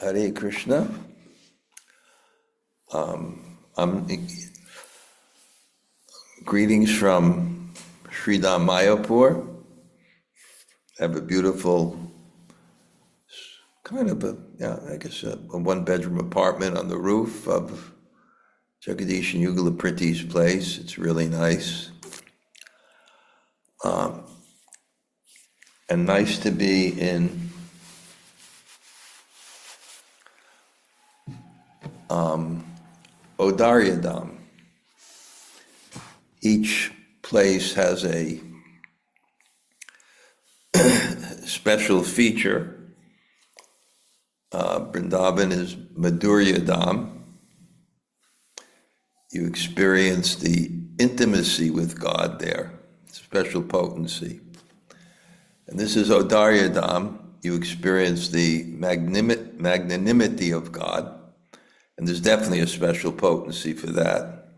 Hare Krishna. Greetings from Sri Mayapur. I have a beautiful, kind of a one-bedroom apartment on the roof of Jagadish and Yugala Prithi's place. It's really nice. And nice to be in Odaryadam. Each place has a special feature. Vrindavan is Madhuryadam. You experience the intimacy with God there, special potency. And this is Odaryadam. You experience the magnanimity of God. And there's definitely a special potency for that.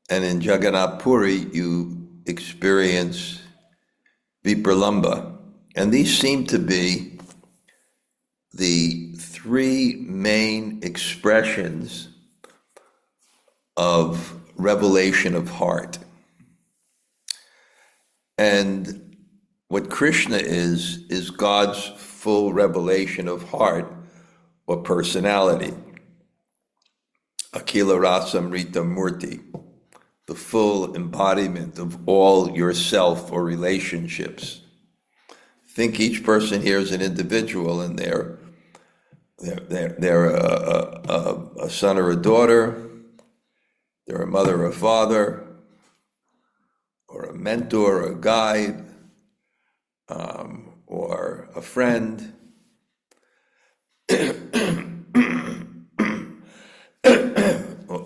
And in Jagannath Puri, you experience Vipralamba. And these seem to be the three main expressions of revelation of heart. And what Krishna is God's full revelation of heart or personality. Akila Rasamrita Murti, the full embodiment of all yourself or relationships. Think each person here is an individual, and they're a son or a daughter, they're a mother or a father, or a mentor, or a guide, or a friend.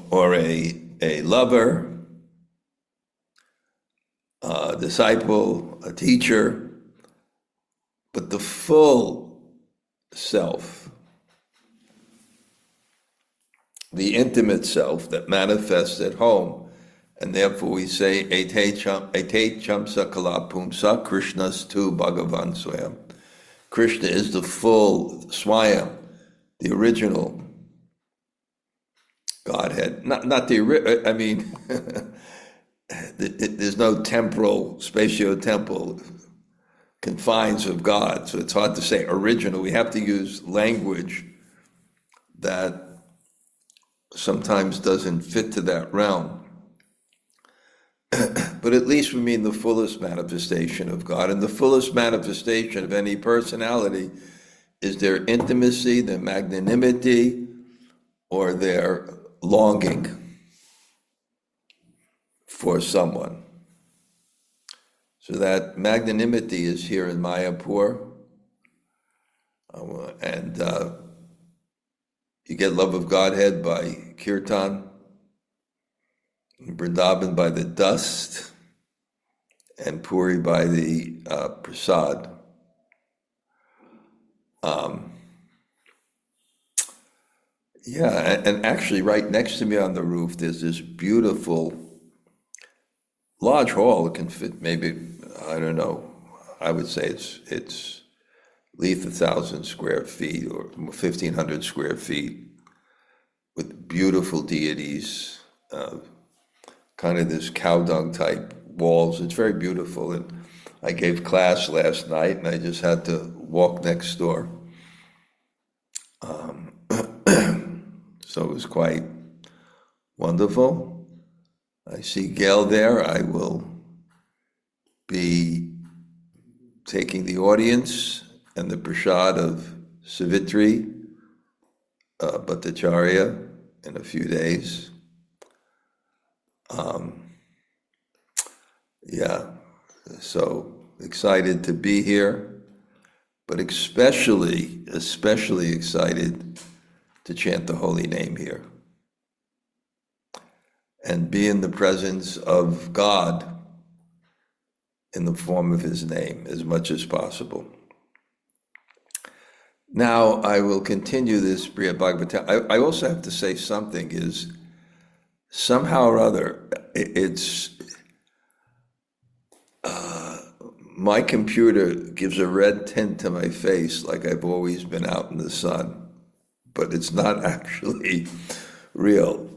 Or a lover, a disciple, a teacher, but the full self, the intimate self that manifests at home, and therefore we say, Ete chamsa kala pumsa Krishnas tu Bhagavan Swayam. Krishna is the full Swayam, the original Godhead, not the, I mean, there's no temporal, spatio-temporal confines of God, so it's hard to say original. We have to use language that sometimes doesn't fit to that realm. But at least we mean the fullest manifestation of God, and the fullest manifestation of any personality is their intimacy, their magnanimity, or their longing for someone. So that magnanimity is here in Mayapur, and you get love of Godhead by kirtan, in Vrindavan by the dust, and Puri by the prasad. Yeah, and actually right next to me on the roof, there's this beautiful large hall. It can fit maybe, I don't know, I would say it's at least 1,000 square feet or 1,500 square feet with beautiful deities, kind of this cow dung type walls. It's very beautiful. And I gave class last night and I just had to walk next door. So it was quite wonderful. I see Gail there. I will be taking the audience and the prasad of Savitri Bhattacharya in a few days. So excited to be here, but especially excited to chant the holy name here and be in the presence of God in the form of his name as much as possible. Now I will continue this Bṛhad-bhāgavatāmṛta. I also have to say something is somehow or other, it's my computer gives a red tint to my face like I've always been out in the sun. but it's not actually real.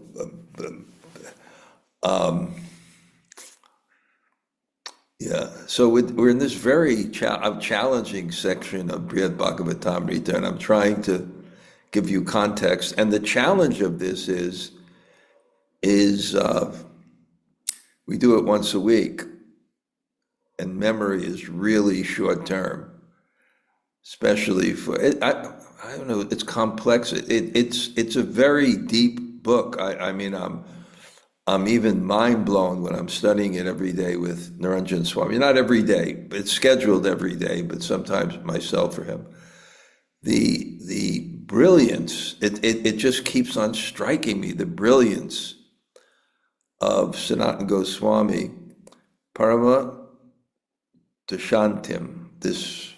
Yeah, so we're in this very challenging section of Bṛhad-bhāgavatāmṛta, and I'm trying to give you context. And the challenge of this is we do it once a week, and memory is really short term, especially for I don't know. It's complex. It's a very deep book. I mean, I'm even mind blown when I'm studying it every day with Dhanurdhara Swami. Not every day, but it's scheduled every day, but sometimes myself or him. The brilliance, it just keeps on striking me, the brilliance of Sanatana Goswami, Parama Dashantim, this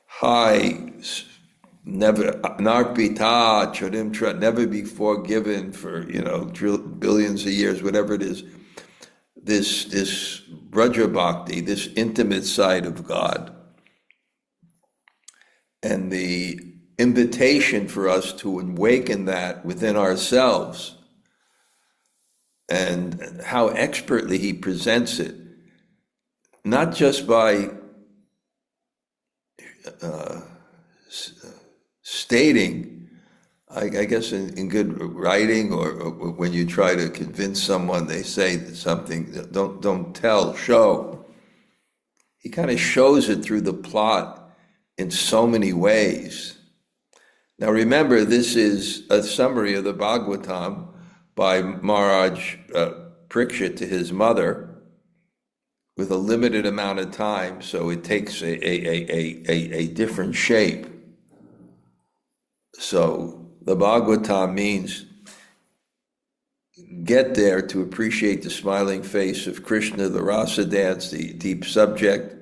high, never narpita charimtra, never before given for billions of years, whatever it is. This Braja Bhakti, this intimate side of God, and the invitation for us to awaken that within ourselves, and how expertly he presents it, not just by stating, I guess in good writing, or when you try to convince someone, they say something, don't tell, show. He kind of shows it through the plot in so many ways. Now remember, this is a summary of the Bhagavatam by Maharaj Parikshit to his mother, with a limited amount of time, so it takes a different shape. So the Bhagavatam means get there to appreciate the smiling face of Krishna, the rasa dance, the deep subject,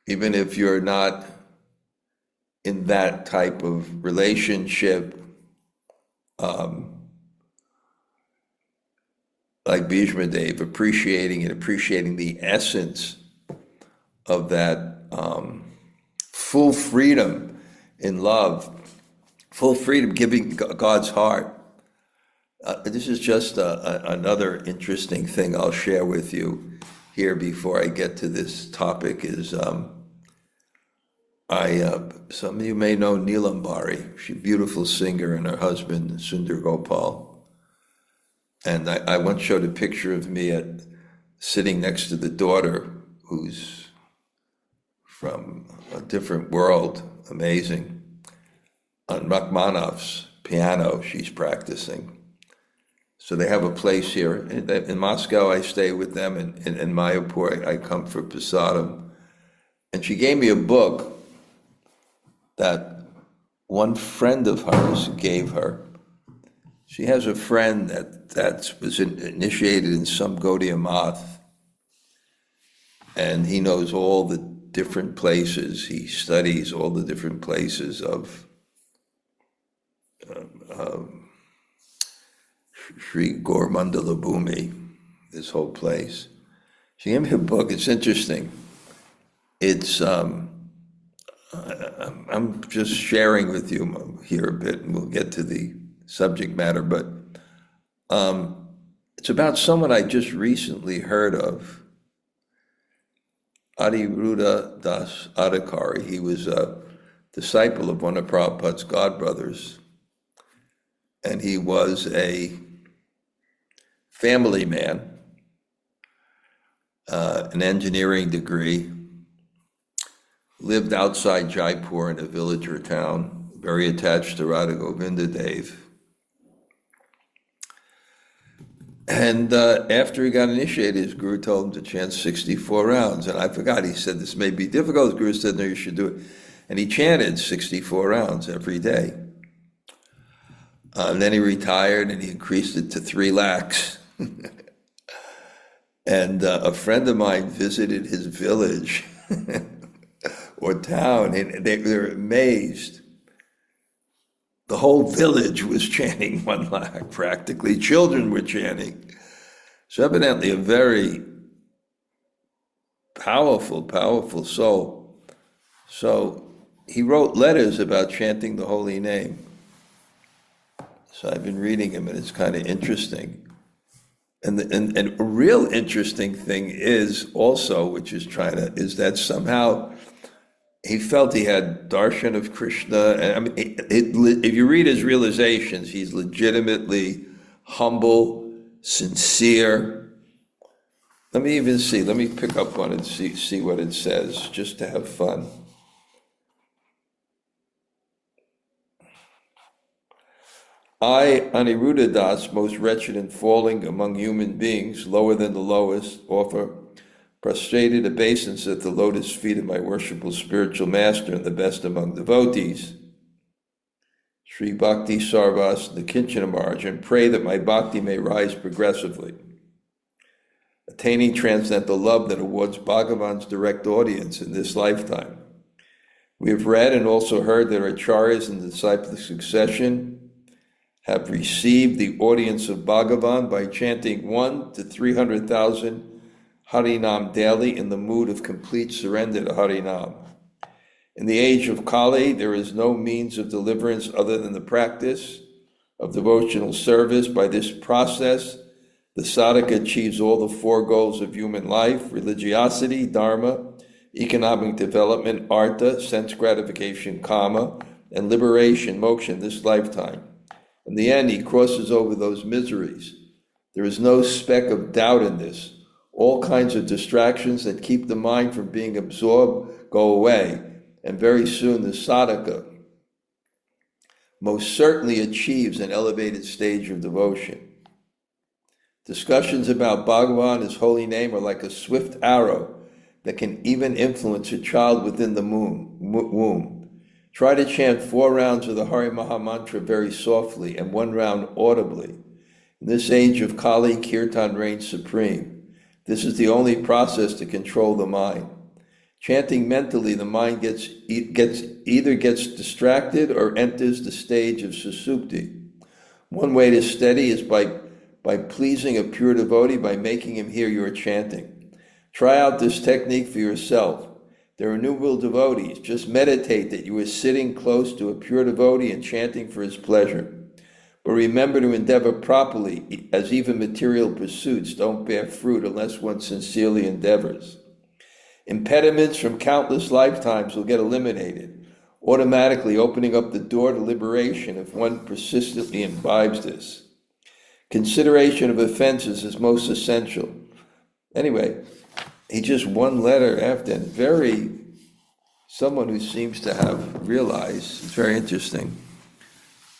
even if you're not in that type of relationship, like Bhishma Dev, appreciating the essence of that full freedom in love, full freedom, giving God's heart. This is just another interesting thing I'll share with you here before I get to this topic is, some of you may know Neelam Bari. She's a beautiful singer, and her husband, Sundar Gopal. And I once showed a picture of me sitting next to the daughter, who's from a different world, amazing. On Rachmaninoff's piano, she's practicing. So they have a place here. In Moscow, I stay with them. In Mayapur, I come for Prasadam. And she gave me a book that one friend of hers gave her. She has a friend that was initiated in some Gaudiya Math, and he knows all the different places. He studies all the different places of Sri Gaur-mandala Bhumi, this whole place. She gave me a book. It's interesting. It's I'm just sharing with you here a bit, and we'll get to the subject matter, but it's about someone I just recently heard of, Aniruddha Das Adhikari. He was a disciple of one of Prabhupada's godbrothers, and he was a family man, an engineering degree, lived outside Jaipur in a village or town, very attached to Radha Govinda Dev. And after he got initiated, his guru told him to chant 64 rounds. And I forgot, he said, this may be difficult. His guru said, no, you should do it. And he chanted 64 rounds every day. And then he retired, and he increased it to 3 lakhs. And a friend of mine visited his village or town, and they were amazed. The whole village was chanting 1 lakh, practically. Children were chanting. So evidently a very powerful soul. So he wrote letters about chanting the holy name. So I've been reading him, and it's kind of interesting. And a real interesting thing is also, which is is that somehow he felt he had darshan of Krishna. And I mean, if you read his realizations, he's legitimately humble, sincere. Let me pick up one and see what it says, just to have fun. I, Aniruddha Das, most wretched and falling among human beings, lower than the lowest, offer prostrated obeisance at the lotus feet of my worshipful spiritual master and the best among devotees, Sri Bhakti Sarvas Nikinchana Maharaj, and pray that my bhakti may rise progressively, attaining transcendental love that awards Bhagavan's direct audience in this lifetime. We have read and also heard that acharyas in the disciplic succession have received the audience of Bhagavan by chanting 1 to 300,000 Harinam daily in the mood of complete surrender to Harinam. In the age of Kali, there is no means of deliverance other than the practice of devotional service. By this process, the sadhaka achieves all the four goals of human life: religiosity, dharma, economic development, artha, sense gratification, kama, and liberation, moksha, in this lifetime. In the end, he crosses over those miseries. There is no speck of doubt in this. All kinds of distractions that keep the mind from being absorbed go away, and very soon the sadhaka most certainly achieves an elevated stage of devotion. Discussions about Bhagavan, his holy name, are like a swift arrow that can even influence a child within the womb. Try to chant 4 rounds of the Hari Maha Mantra very softly and 1 round audibly. In this age of Kali, Kirtan reigns supreme. This is the only process to control the mind. Chanting mentally, the mind either gets distracted or enters the stage of susupti. One way to steady is by pleasing a pure devotee, by making him hear your chanting. Try out this technique for yourself. There are innumerable devotees. Just meditate that you are sitting close to a pure devotee and chanting for his pleasure. But remember to endeavor properly, as even material pursuits don't bear fruit unless one sincerely endeavors. Impediments from countless lifetimes will get eliminated, automatically opening up the door to liberation if one persistently imbibes this. Consideration of offenses is most essential. Anyway, he just one letter after, and someone who seems to have realized, it's very interesting,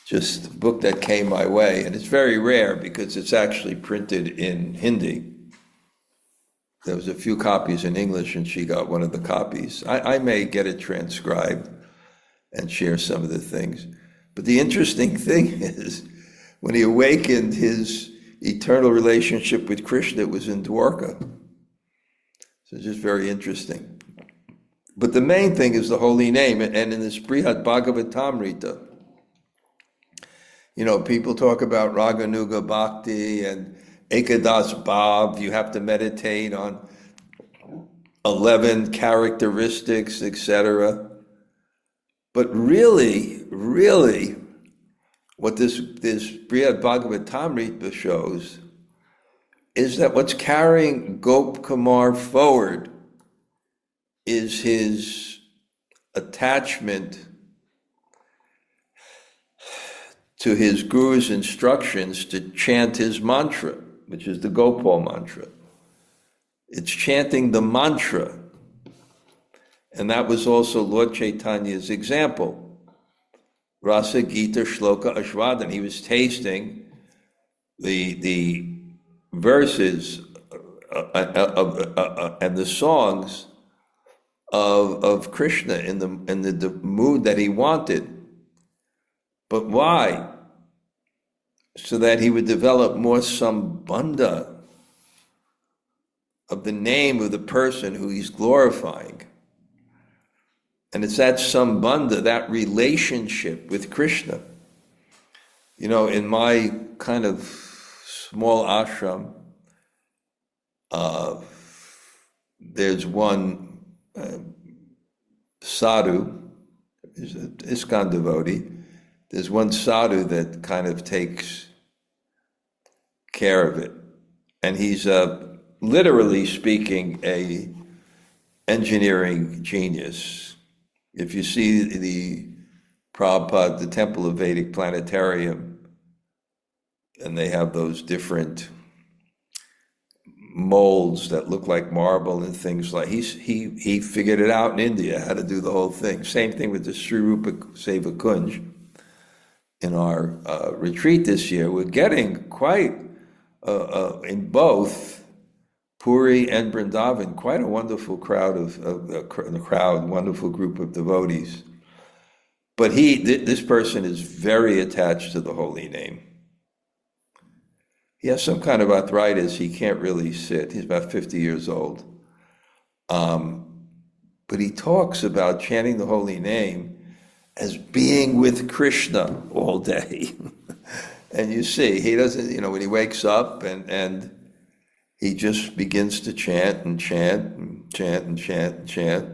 just a book that came my way, and it's very rare because it's actually printed in Hindi. There was a few copies in English, and she got one of the copies. I may get it transcribed and share some of the things. But the interesting thing is, when he awakened his eternal relationship with Krishna, it was in Dwarka. So it's just very interesting. But the main thing is the holy name, and in this Bṛhad-bhāgavatāmṛta, people talk about Raganuga Bhakti and Ekadas Bhav. You have to meditate on 11 characteristics, etc. But really, what this Bṛhad-bhāgavatāmṛta shows is that what's carrying Gop Kumar forward is his attachment to his guru's instructions to chant his mantra, which is the Gopal mantra. It's chanting the mantra. And that was also Lord Chaitanya's example. Rasa Gita Shloka Ashvadan. He was tasting the verses and the songs of Krishna in the mood that he wanted. But why? So that he would develop more sambandha of the name of the person who he's glorifying. And it's that sambandha, that relationship with Krishna. In my kind of small ashram, there's one sadhu, is an ISKCON devotee, there's one sadhu that kind of takes care of it. And he's literally speaking a engineering genius. If you see the Prabhupada, the Temple of Vedic Planetarium, and they have those different molds that look like marble and things like, he figured it out in India, how to do the whole thing. Same thing with the Sri Rupa Seva Kunj. In our retreat this year, we're getting quite, in both Puri and Vrindavan, quite a wonderful crowd wonderful group of devotees. But this person is very attached to the holy name. He has some kind of arthritis. He can't really sit. He's about 50 years old. But he talks about chanting the holy name as being with Krishna all day. And you see, he doesn't, when he wakes up and he just begins to chant and chant and chant and chant and chant.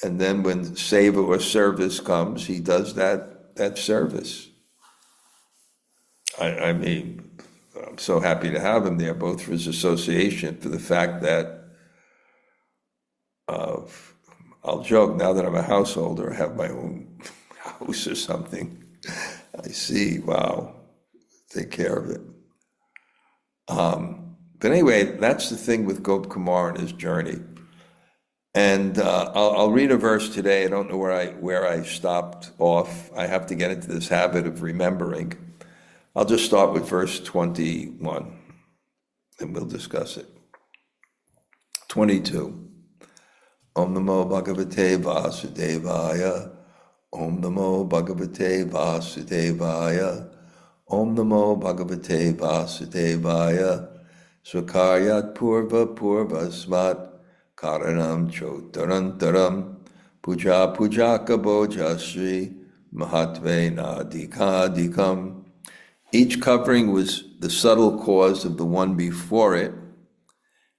And then when seva or service comes, he does that service. I mean, I'm so happy to have him there, both for his association, for the fact that I'll joke, now that I'm a householder, I have my own house or something, I see, wow, take care of it. But anyway, that's the thing with Gop Kumar and his journey. And I'll read a verse today. I don't know where I stopped off. I have to get into this habit of remembering. I'll just start with verse 21, and we'll discuss it. 22. Om Namo Bhagavate Vasudevaya. Om Namo Bhagavate Vasudevaya. Om Namo Bhagavate Vasudevaya. Sva-kāryāt pūrva-pūrvasmāt. kāraṇaṁ cottarottaram. pūjya-pūjaka-bhoga-śrī. mahattvenādhikādhikam. Each covering was the subtle cause of the one before it,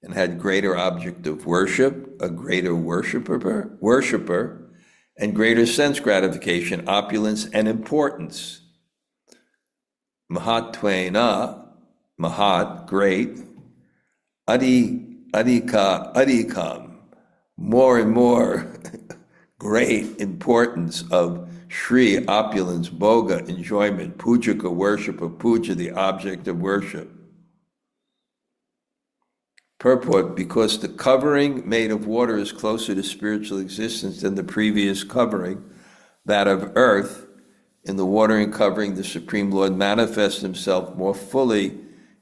and had greater object of worship, a greater worshiper, and greater sense gratification, opulence, and importance. Mahat, great, adhikam, more and more great importance of Śrī, opulence, bhoga, enjoyment, pujaka, worship of puja, the object of worship. Purport, because the covering made of water is closer to spiritual existence than the previous covering, that of earth. In the watering covering, the Supreme Lord manifests himself more fully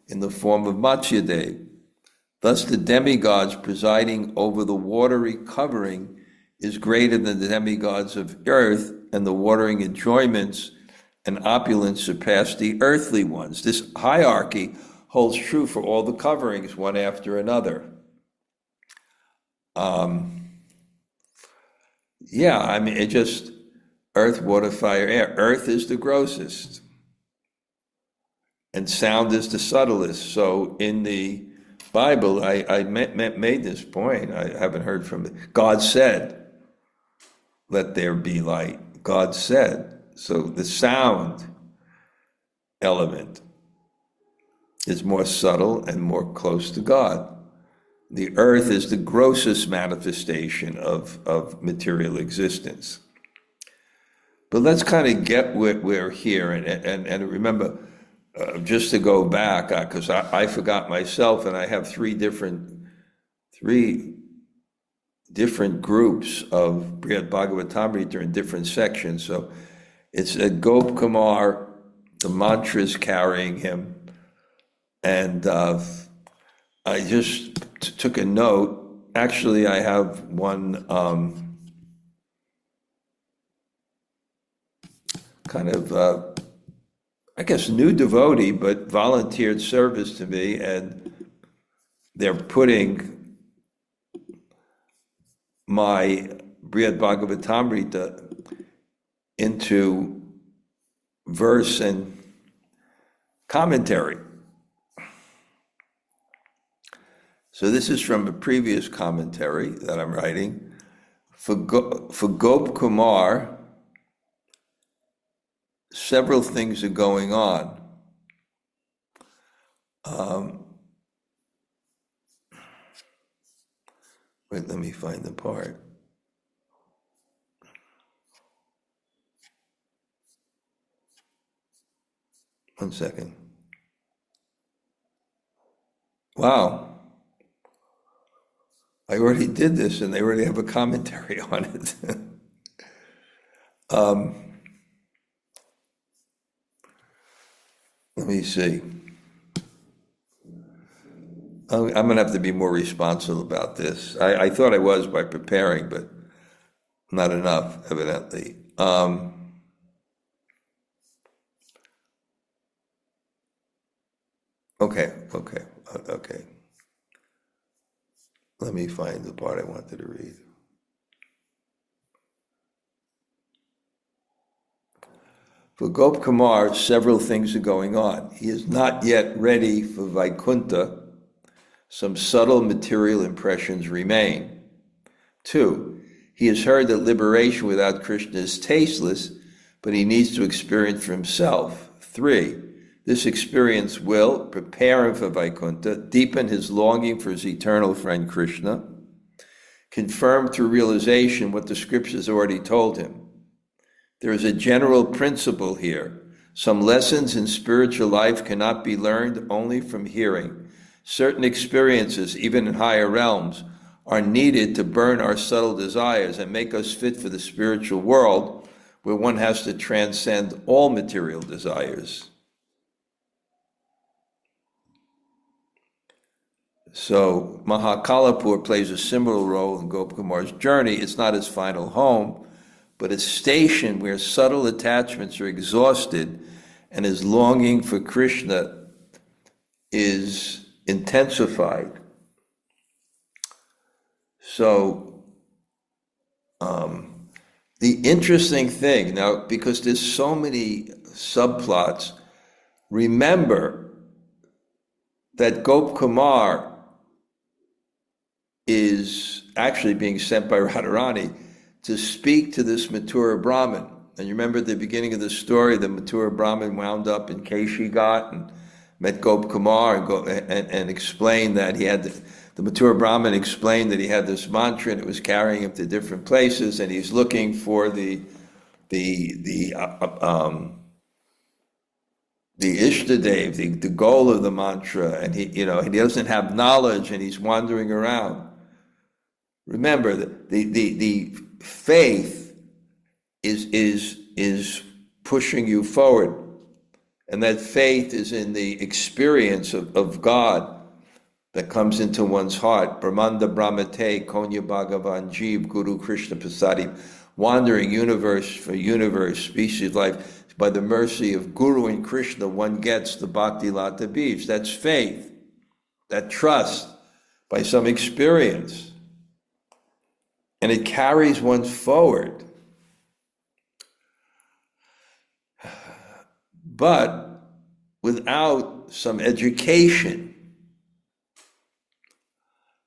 in the form of Matsya. Thus the demigods presiding over the watery covering is greater than the demigods of earth, and the watering enjoyments and opulence surpass the earthly ones. This hierarchy holds true for all the coverings, one after another. It just, earth, water, fire, air. Earth is the grossest, and sound is the subtlest. So in the Bible, I made this point, I haven't heard from it. God said, let there be light. God said. So the sound element is more subtle and more close to God. The earth is the grossest manifestation of material existence. But let's kind of get where we're here, and remember, just to go back, because I forgot myself, and I have three different groups of Bṛhad-bhāgavatāmṛta in different sections. So it's a Gop Kumar, the mantras carrying him, and I just took a note. Actually, I have one new devotee, but volunteered service to me, and they're putting my Bṛhad-bhāgavatāmṛta into verse and commentary. So this is from a previous commentary that I'm writing. For Gop Kumar, several things are going on. Wait, let me find the part. One second. Wow. I already did this and they already have a commentary on it. Let me see. I'm going to have to be more responsible about this. I thought I was by preparing, but not enough, evidently. Okay. Let me find the part I wanted to read. For Gop Kumar, several things are going on. He is not yet ready for Vaikuntha. Some subtle material impressions remain. 2, he has heard that liberation without Krishna is tasteless, but he needs to experience for himself. 3, this experience will prepare him for Vaikuntha, deepen his longing for his eternal friend Krishna, confirm through realization what the scriptures already told him. There is a general principle here. Some lessons in spiritual life cannot be learned only from hearing. Certain experiences, even in higher realms, are needed to burn our subtle desires and make us fit for the spiritual world, where one has to transcend all material desires. So Mahakalapur plays a similar role in Gopkumar's journey. It's not his final home, but a station where subtle attachments are exhausted and his longing for Krishna is intensified. So the interesting thing, now, because there's so many subplots, remember that Gop Kumar is actually being sent by Radharani to speak to this Mathura Brahmin. And you remember at the beginning of the story, the Mathura Brahmin wound up in Keshi Ghat and met Gop Kumar and explained that he had, the Mathura Brahmin explained that he had this mantra and it was carrying him to different places, and he's looking for the Ishtadev, the goal of the mantra, and he doesn't have knowledge and he's wandering around. Remember that the faith is pushing you forward. And that faith is in the experience of God that comes into one's heart. Brahmanda Brahmate, Konya Bhagavan Jeev, Guru Krishna Pasadi, wandering universe for universe, species of life. By the mercy of Guru and Krishna, one gets the Bhakti Lata Beach. That's faith, that trust by some experience. And it carries one forward. But without some education,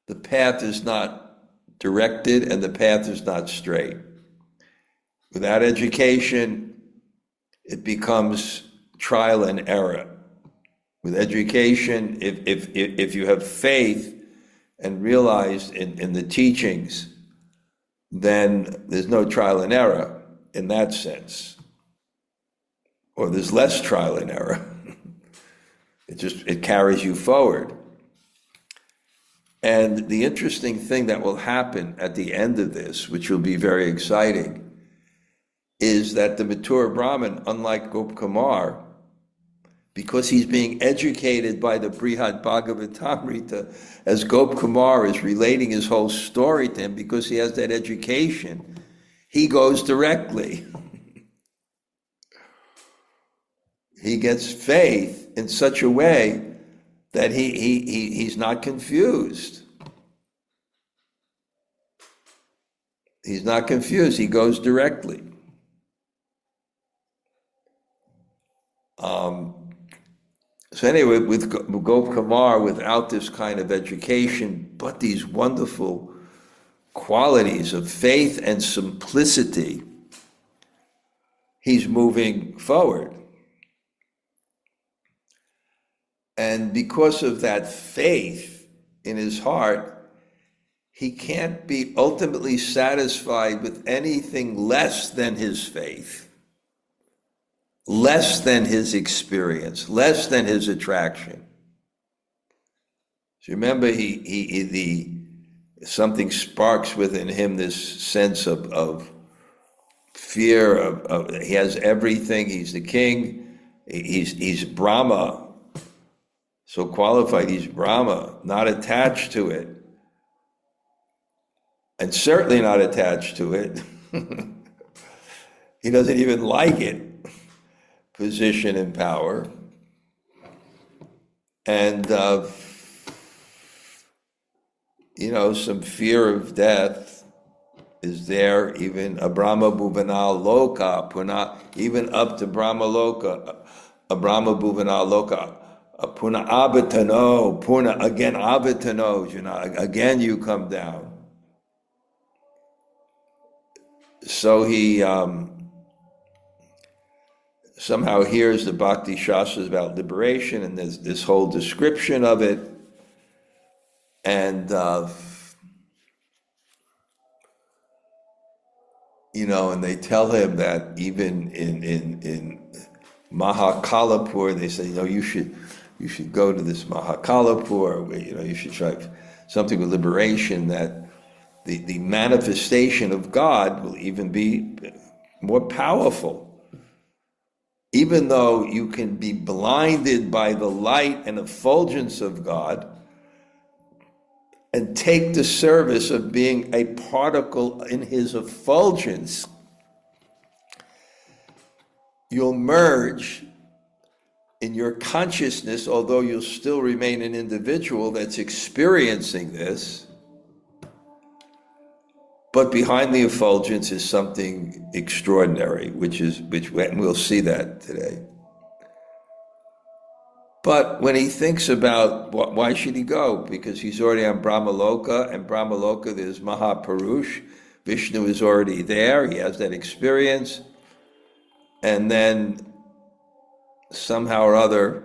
the path is not directed and the path is not straight. Without education, it becomes trial and error. With education, if you have faith and realize in the teachings, then there's no trial and error in that sense. Or there's less trial and error. It carries you forward. And the interesting thing that will happen at the end of this, which will be very exciting, is that the Mathura Brahmin, unlike Gop Kumar, because he's being educated by the Bṛhad-bhāgavatāmṛta, as Gop Kumar is relating his whole story to him, because he has that education, he goes directly. He gets faith in such a way that he's not confused. He's not confused. He goes directly. So anyway, with Gop Kumar, without this kind of education, but these wonderful qualities of faith and simplicity, he's moving forward. And because of that faith in his heart, he can't be ultimately satisfied with anything less than his faith, less than his experience, less than his attraction. So remember, something sparks within him this sense of fear, he has everything, he's the king, he's Brahma, so qualified, he's Brahma, not attached to it. And certainly not attached to it. He doesn't even like it, position and power. And, some fear of death is there, even a Brahma Bhuvana Loka, Puna, even up to Brahma Loka, a Brahma Bhuvana Loka, Puna Avatano, Puna, again Avatano, again you come down. So he somehow hears the Bhakti Shastras about liberation, and there's this whole description of it, and and they tell him that even in Mahakalapur, they say, you should go to this Mahakalapur, you should try something with liberation, that the manifestation of God will even be more powerful. Even though you can be blinded by the light and effulgence of God and take the service of being a particle in his effulgence, you'll merge in your consciousness, although you'll still remain an individual that's experiencing this. But behind the effulgence is something extraordinary, which and we'll see that today. But when he thinks about why should he go? Because he's already on Brahmaloka, and Brahmaloka there's Mahapurush. Vishnu is already there, he has that experience. And then somehow or other,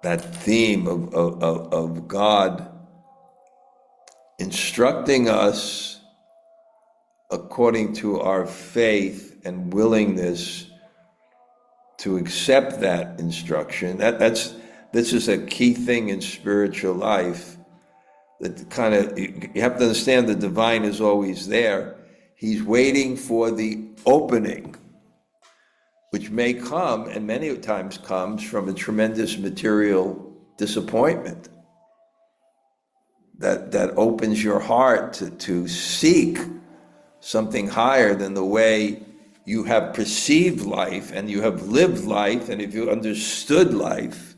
that theme of God instructing us according to our faith and willingness to accept that instruction. This is a key thing in spiritual life. That kind of, you have to understand the divine is always there. He's waiting for the opening, which may come, and many times comes, from a tremendous material disappointment. That opens your heart to seek something higher than the way you have perceived life, and you have lived life, and if you understood life,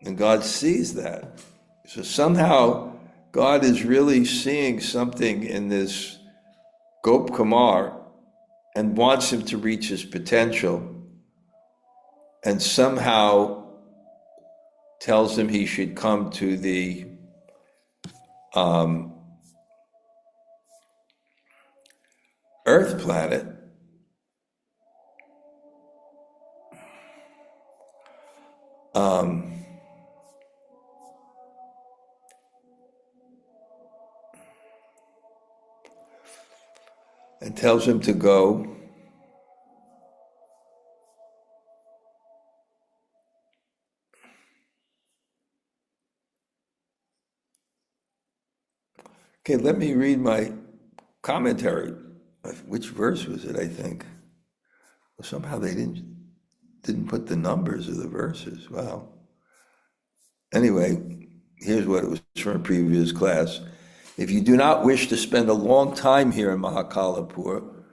and God sees that. So somehow God is really seeing something in this Gop Kumar and wants him to reach his potential, and somehow tells him he should come to the Earth planet, and tells him to go Okay, let me read my commentary. Which verse was it, I think? Well, somehow they didn't put the numbers of the verses. Wow. Anyway, here's what it was from a previous class. If you do not wish to spend a long time here in Mahakalapur,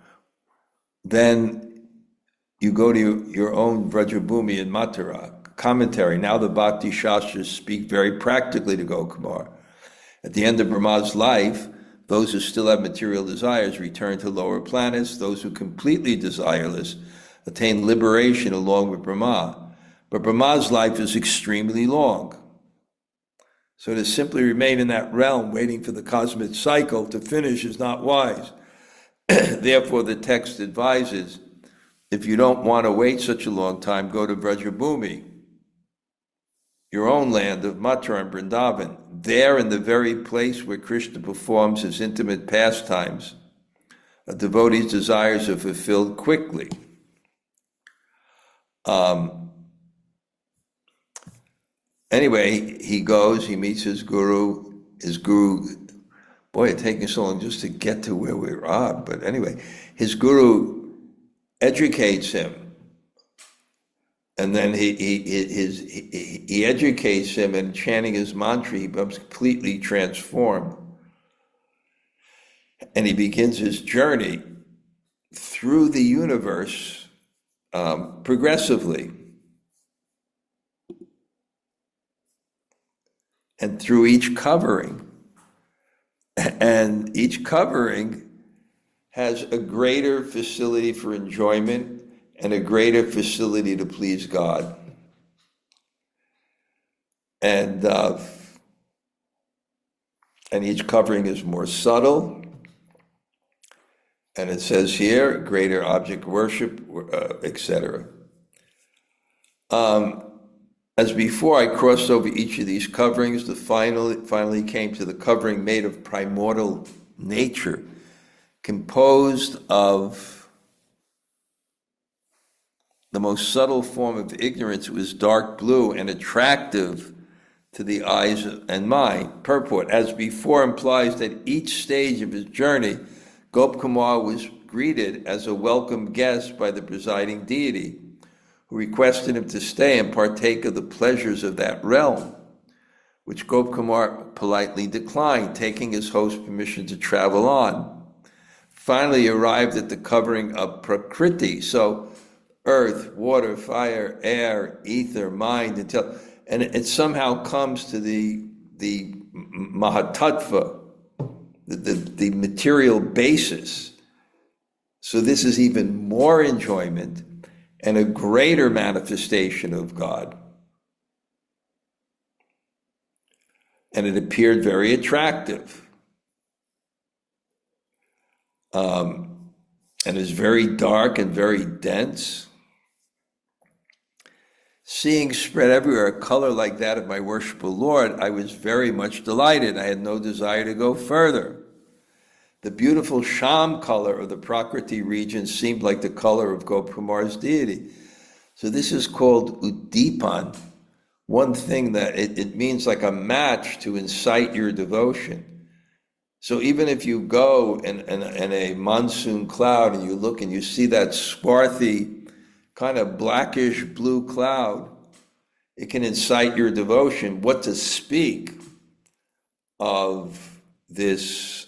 then you go to your own Vrajabhumi in Mathura. Commentary. Now the Bhakti Shastras speak very practically to Gokumar. At the end of Brahma's life, those who still have material desires return to lower planets. Those who completely desireless attain liberation along with Brahma. But Brahma's life is extremely long. So to simply remain in that realm, waiting for the cosmic cycle to finish, is not wise. Therefore, the text advises, if you don't want to wait such a long time, go to Vrajabhumi, your own land of Mathura and Vrindavan. There, in the very place where Krishna performs his intimate pastimes, a devotee's desires are fulfilled quickly. Anyway, he goes, he meets his guru. Boy, it's taking so long just to get to where we are, but anyway, his guru educates him. And then he educates him, and chanting his mantra, he becomes completely transformed. And he begins his journey through the universe progressively. And through each covering. And each covering has a greater facility for enjoyment and a greater facility to please God. And each covering is more subtle. And it says here, greater object worship, etc. As before, I crossed over each of these coverings, finally came to the covering made of primordial nature, composed of the most subtle form of ignorance. It was dark blue and attractive to the eyes and mind. Purport, as before, implies that each stage of his journey, Gopkumar was greeted as a welcome guest by the presiding deity, who requested him to stay and partake of the pleasures of that realm, which Gopkumar politely declined, taking his host's permission to travel on. Finally arrived at the covering of Prakriti, so earth, water, fire, air, ether, mind, and it somehow comes to the mahatattva, the material basis. So this is even more enjoyment and a greater manifestation of God. And it appeared very attractive. And is very dark and very dense. Seeing spread everywhere a color like that of my worshipful Lord, I was very much delighted. I had no desire to go further. The beautiful sham color of the Prakriti region seemed like the color of Gopkumar's deity. So this is called Udipan. One thing that it means like a match to incite your devotion. So even if you go in a monsoon cloud and you look and you see that swarthy, kind of blackish blue cloud, it can incite your devotion. What to speak of this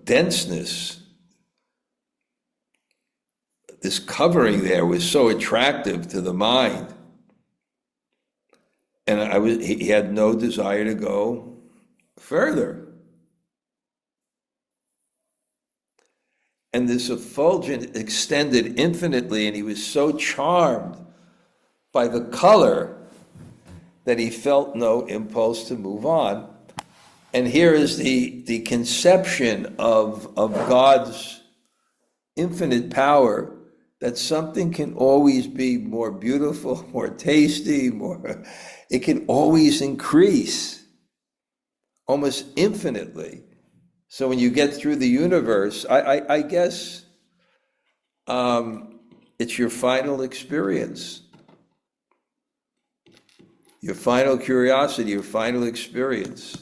denseness, this covering there was so attractive to the mind. And he had no desire to go further. And this effulgence extended infinitely, and he was so charmed by the color that he felt no impulse to move on. And here is the conception of God's infinite power, that something can always be more beautiful, more tasty, it can always increase, almost infinitely. So when you get through the universe, I guess it's your final experience, your final curiosity, your final experience.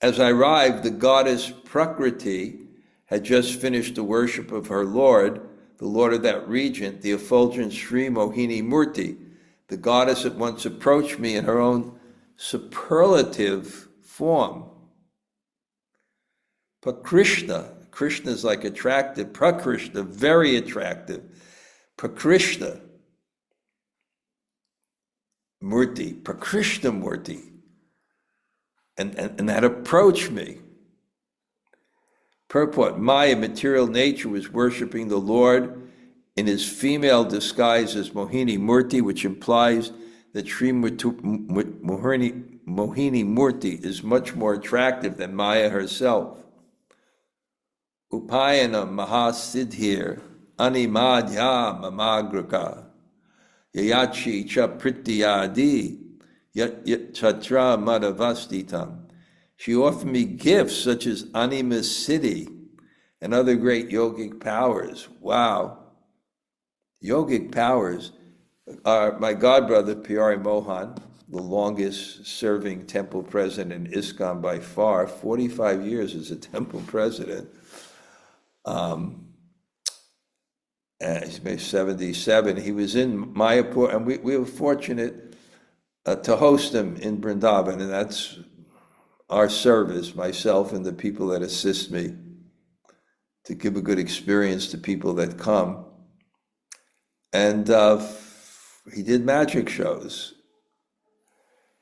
As I arrived, the goddess Prakriti had just finished the worship of her lord, the lord of that region, the effulgent Sri Mohini Murti. The goddess at once approached me in her own superlative form. Krishna is like attractive, Prakrishna, very attractive. Prakrishna Murti, Prakrishna Murti. And that approached me. Purport, Maya, material nature, was worshiping the Lord in his female disguise as Mohini Murti, which implies that Sri Mohini Murti is much more attractive than Maya herself. Upayana Mahasiddhir Animadya Mamagraka Yayachi Cha Prityadi Yat Chatra Madhavastitam. She offered me gifts such as anima siddhi and other great yogic powers. Wow. Yogic powers are my godbrother, Pyari Mohan, the longest serving temple president in ISKCON by far, 45 years as a temple president. He's maybe 77. He was in Mayapur, and we were fortunate to host him in Vrindavan, and that's our service, myself and the people that assist me, to give a good experience to people that come. And he did magic shows,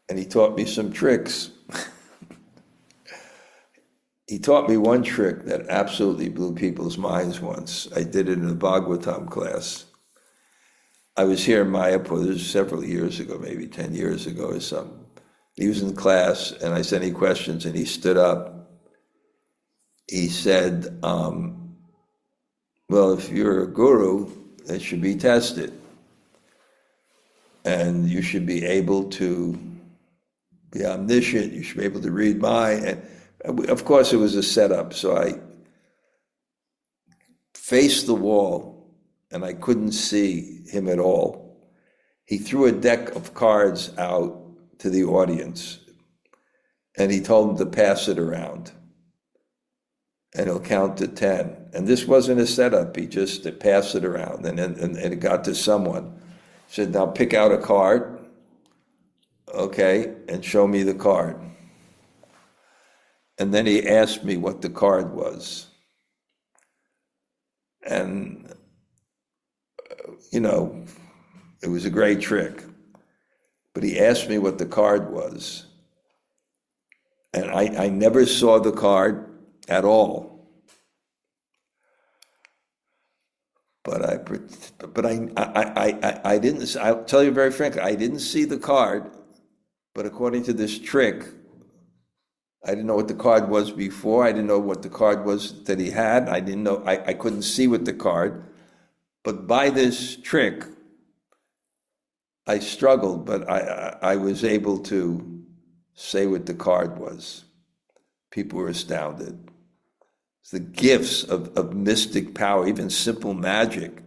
and he taught me some tricks. He taught me one trick that absolutely blew people's minds once. I did it in a Bhagavatam class. I was here in Mayapur, this was several years ago, maybe 10 years ago or something. He was in class, and I said any questions, and he stood up. He said, well, if you're a guru, it should be tested. And you should be able to be omniscient, you should be able to read mind. And of course, it was a setup, so I faced the wall, and I couldn't see him at all. He threw a deck of cards out to the audience, and he told them to pass it around, and he'll count to 10. And this wasn't a setup, he just passed it around, and it got to someone. He said, now pick out a card, okay, and show me the card. And then he asked me what the card was. And, it was a great trick. But he asked me what the card was. And I never saw the card at all. But I didn't, I'll tell you very frankly, I didn't see the card, but according to this trick, I didn't know what the card was before. I didn't know what the card was that he had. I didn't know, I couldn't see with the card. But by this trick, I struggled, but I was able to say what the card was. People were astounded. It's the gifts of mystic power, even simple magic,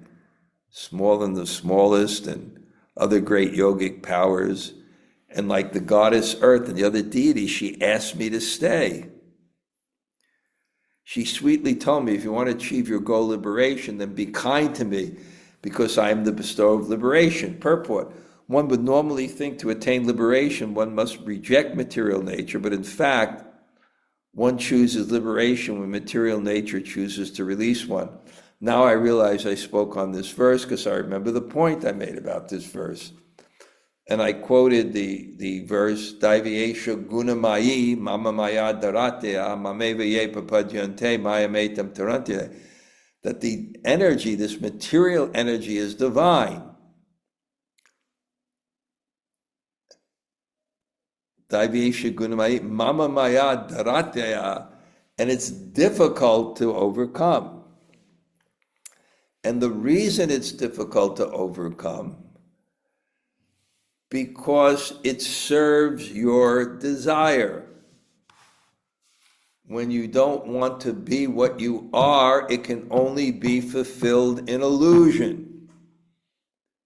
small than the smallest, and other great yogic powers. And like the goddess Earth and the other deities, she asked me to stay. She sweetly told me, if you want to achieve your goal, liberation, then be kind to me, because I am the bestower of liberation. Purport: one would normally think to attain liberation, one must reject material nature, but in fact, one chooses liberation when material nature chooses to release one. Now I realize I spoke on this verse because I remember the point I made about this verse. And I quoted the verse, Daivyesha gunamayi mama maya darateya mameva papadyante mayametam tarantya, that the energy, this material energy, is divine. Daivyesha gunamayi mama maya darateya, and it's difficult to overcome. And the reason it's difficult to overcome, because it serves your desire. When you don't want to be what you are, it can only be fulfilled in illusion.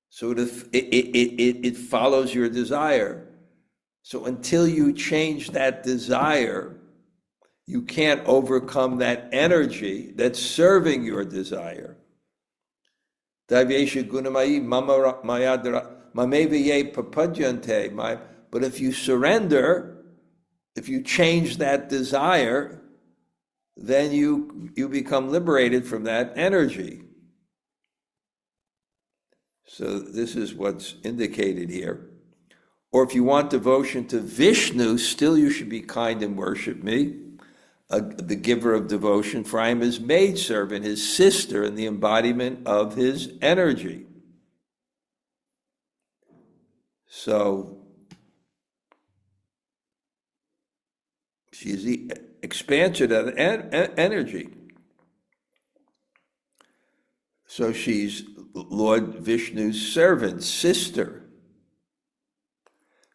So it follows your desire. So until you change that desire, you can't overcome that energy that's serving your desire. But if you surrender, if you change that desire, then you become liberated from that energy. So this is what's indicated here. Or if you want devotion to Vishnu, still you should be kind and worship me. the giver of devotion, for I am his maidservant, his sister, and the embodiment of his energy. So she's the expansion of energy. So she's Lord Vishnu's servant, sister.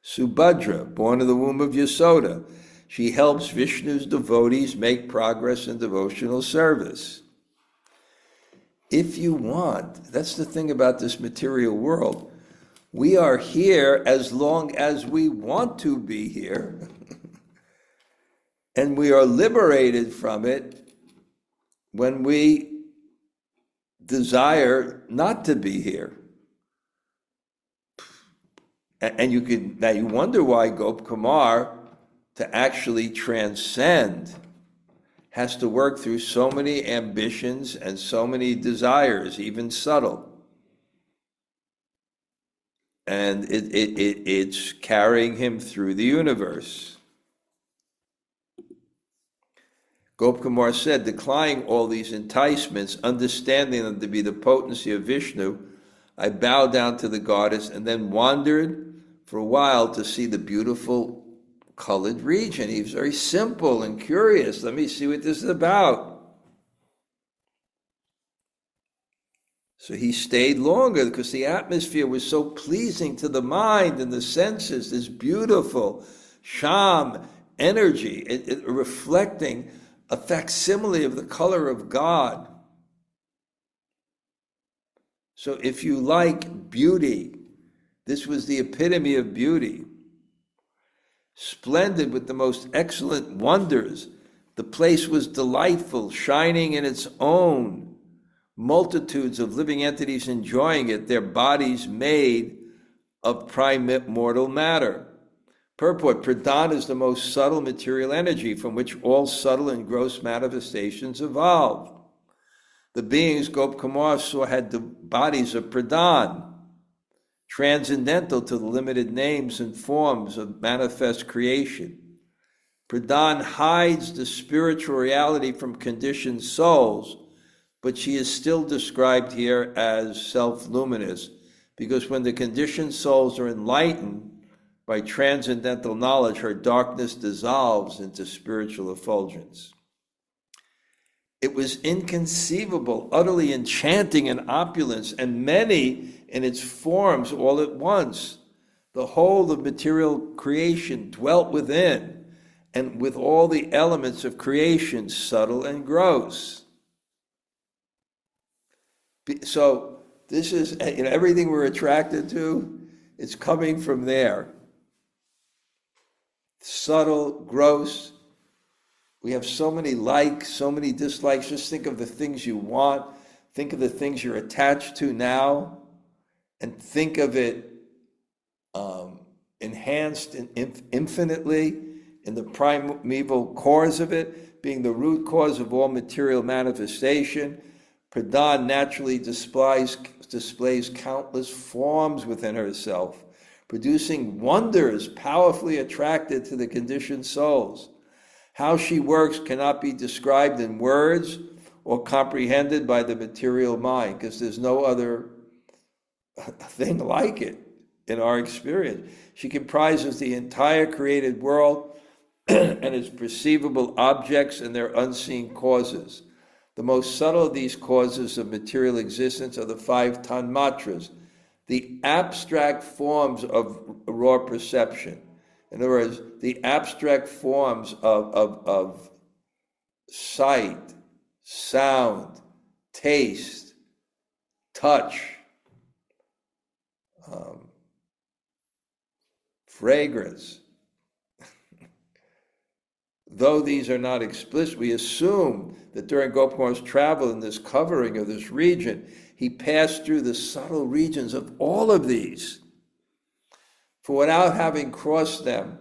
Subhadra, born of the womb of Yasoda. She helps Vishnu's devotees make progress in devotional service. If you want, that's the thing about this material world. We are here as long as we want to be here. And we are liberated from it when we desire not to be here. And now you wonder why Gop Kumar, to actually transcend, has to work through so many ambitions and so many desires, even subtle. And it's carrying him through the universe. Gop Kumar said, declining all these enticements, understanding them to be the potency of Vishnu, I bowed down to the goddess and then wandered for a while to see the beautiful colored region. He was very simple and curious. Let me see what this is about. So he stayed longer because the atmosphere was so pleasing to the mind and the senses, this beautiful sham energy, it reflecting a facsimile of the color of God. So if you like beauty, this was the epitome of beauty. Splendid with the most excellent wonders. The place was delightful, shining in its own. Multitudes of living entities enjoying it, their bodies made of primordial matter. Purport, Pradhan is the most subtle material energy from which all subtle and gross manifestations evolved. The beings Gop Kumar saw had the bodies of Pradhan, transcendental to the limited names and forms of manifest creation. Pradhan hides the spiritual reality from conditioned souls, but she is still described here as self-luminous, because when the conditioned souls are enlightened by transcendental knowledge, her darkness dissolves into spiritual effulgence. It was inconceivable, utterly enchanting in opulence, and many in its forms all at once. The whole of material creation dwelt within, and with all the elements of creation, subtle and gross. So this is, everything we're attracted to, it's coming from there. Subtle, gross. We have so many likes, so many dislikes. Just think of the things you want. Think of the things you're attached to now. And think of it enhanced infinitely in the primeval cause of it, being the root cause of all material manifestation. Pradhan naturally displays countless forms within herself, producing wonders powerfully attracted to the conditioned souls. How she works cannot be described in words or comprehended by the material mind, because there's no other thing like it in our experience. She comprises the entire created world and its perceivable objects and their unseen causes. The most subtle of these causes of material existence are the 5 tanmatras, the abstract forms of raw perception. In other words, the abstract forms of sight, sound, taste, touch, fragrance. Though these are not explicit, we assume that during Gopakumar's travel in this covering of this region, he passed through the subtle regions of all of these. For without having crossed them,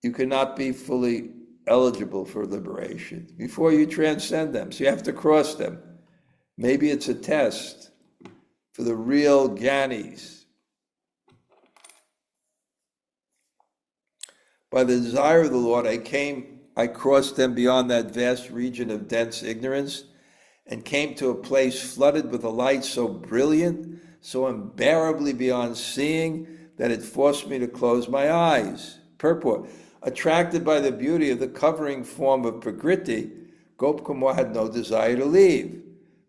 you cannot be fully eligible for liberation before you transcend them. So you have to cross them. Maybe it's a test for the real Gyanis. By the desire of the Lord, I I crossed them beyond that vast region of dense ignorance and came to a place flooded with a light so brilliant, so unbearably beyond seeing, that it forced me to close my eyes. Purport. Attracted by the beauty of the covering form of Prakriti, Gopkumar had no desire to leave.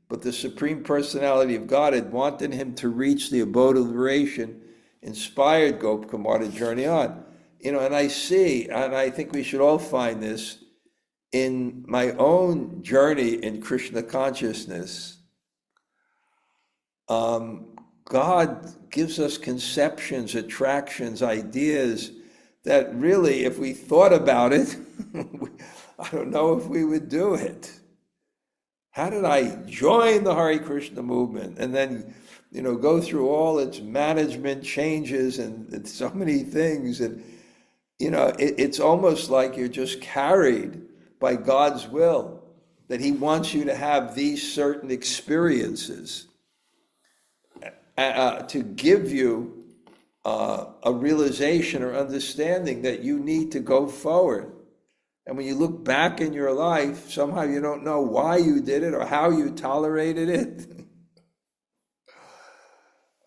But the Supreme Personality of Godhead wanted him to reach the abode of liberation, inspired Gopkumar to journey on. And I see, and I think we should all find this in my own journey in Krishna consciousness. God gives us conceptions, attractions, ideas that really, if we thought about it, I don't know if we would do it. How did I join the Hare Krishna movement and then, go through all its management changes and so many things? And, it's almost like you're just carried by God's will, that he wants you to have these certain experiences to give you a realization or understanding that you need to go forward. And when you look back in your life, somehow you don't know why you did it or how you tolerated it.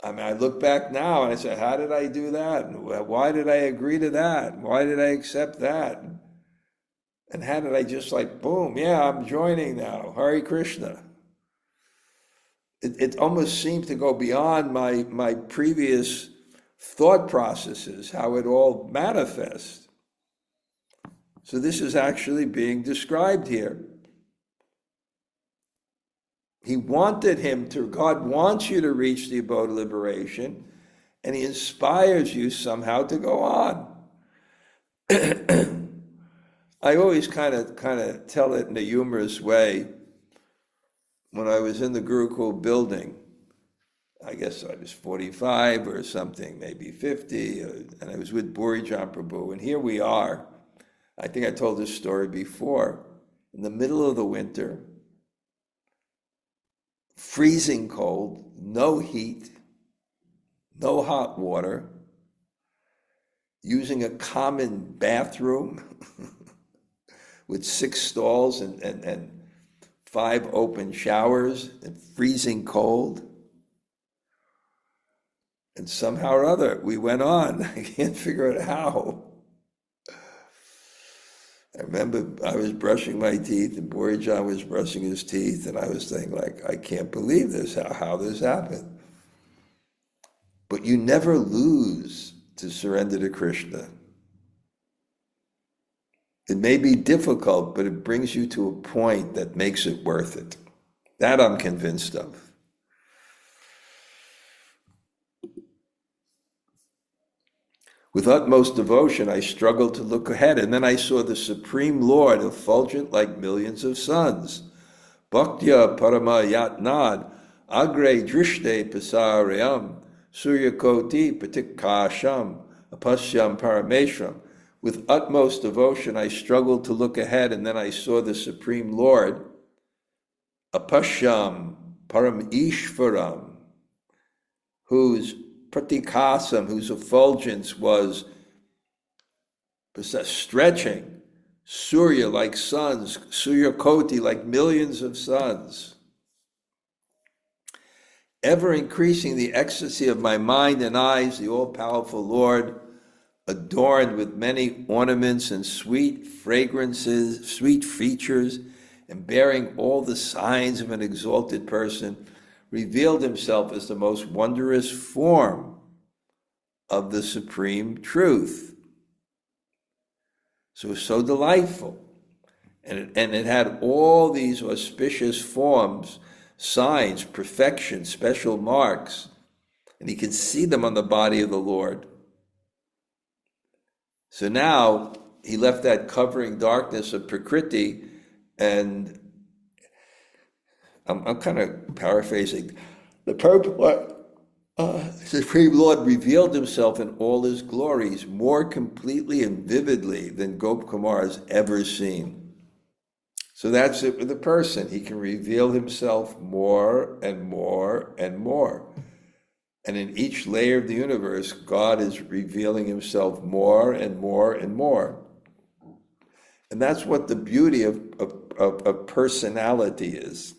I look back now and I say, how did I do that? Why did I agree to that? Why did I accept that? And how did I just boom, yeah, I'm joining now, Hare Krishna. It almost seemed to go beyond my previous thought processes, how it all manifests. So this is actually being described here. He wanted him to, God wants you to reach the abode of liberation, and he inspires you somehow to go on. I always kind of tell it in a humorous way. When I was in the Gurukul building, I guess I was 45 or something, maybe 50, and I was with Burijan Prabhu, and here we are. I think I told this story before. In the middle of the winter, freezing cold, no heat, no hot water, using a common bathroom with 6 stalls and 5 open showers, and freezing cold. And somehow or other, we went on. I can't figure out how. I remember I was brushing my teeth, and Burijan was brushing his teeth, and I was thinking, I can't believe this, how this happened. But you never lose to surrender to Krishna. It may be difficult, but it brings you to a point that makes it worth it. That I'm convinced of. With utmost devotion, I struggled to look ahead, and then I saw the Supreme Lord, effulgent like millions of suns. Bhaktya parama-yatnad, agre drishte pasarayam, surya-koti patikasham, apasyam parameshram. With utmost devotion, I struggled to look ahead, and then I saw the Supreme Lord, apasyam param-ishvaram, whose pratikasam, whose effulgence was stretching, surya like suns, surya-koti like millions of suns, ever increasing the ecstasy of my mind and eyes, the all-powerful Lord, adorned with many ornaments and sweet fragrances, sweet features, and bearing all the signs of an exalted person, revealed himself as the most wondrous form of the supreme truth. So it was so delightful. And it had all these auspicious forms, signs, perfection, special marks, and he could see them on the body of the Lord. So now he left that covering darkness of Prakriti, and I'm kind of paraphrasing. The Supreme Lord revealed himself in all his glories more completely and vividly than Gopkumar has ever seen. So that's it with a person. He can reveal himself more and more and more. And in each layer of the universe, God is revealing himself more and more and more. And that's what the beauty of personality is.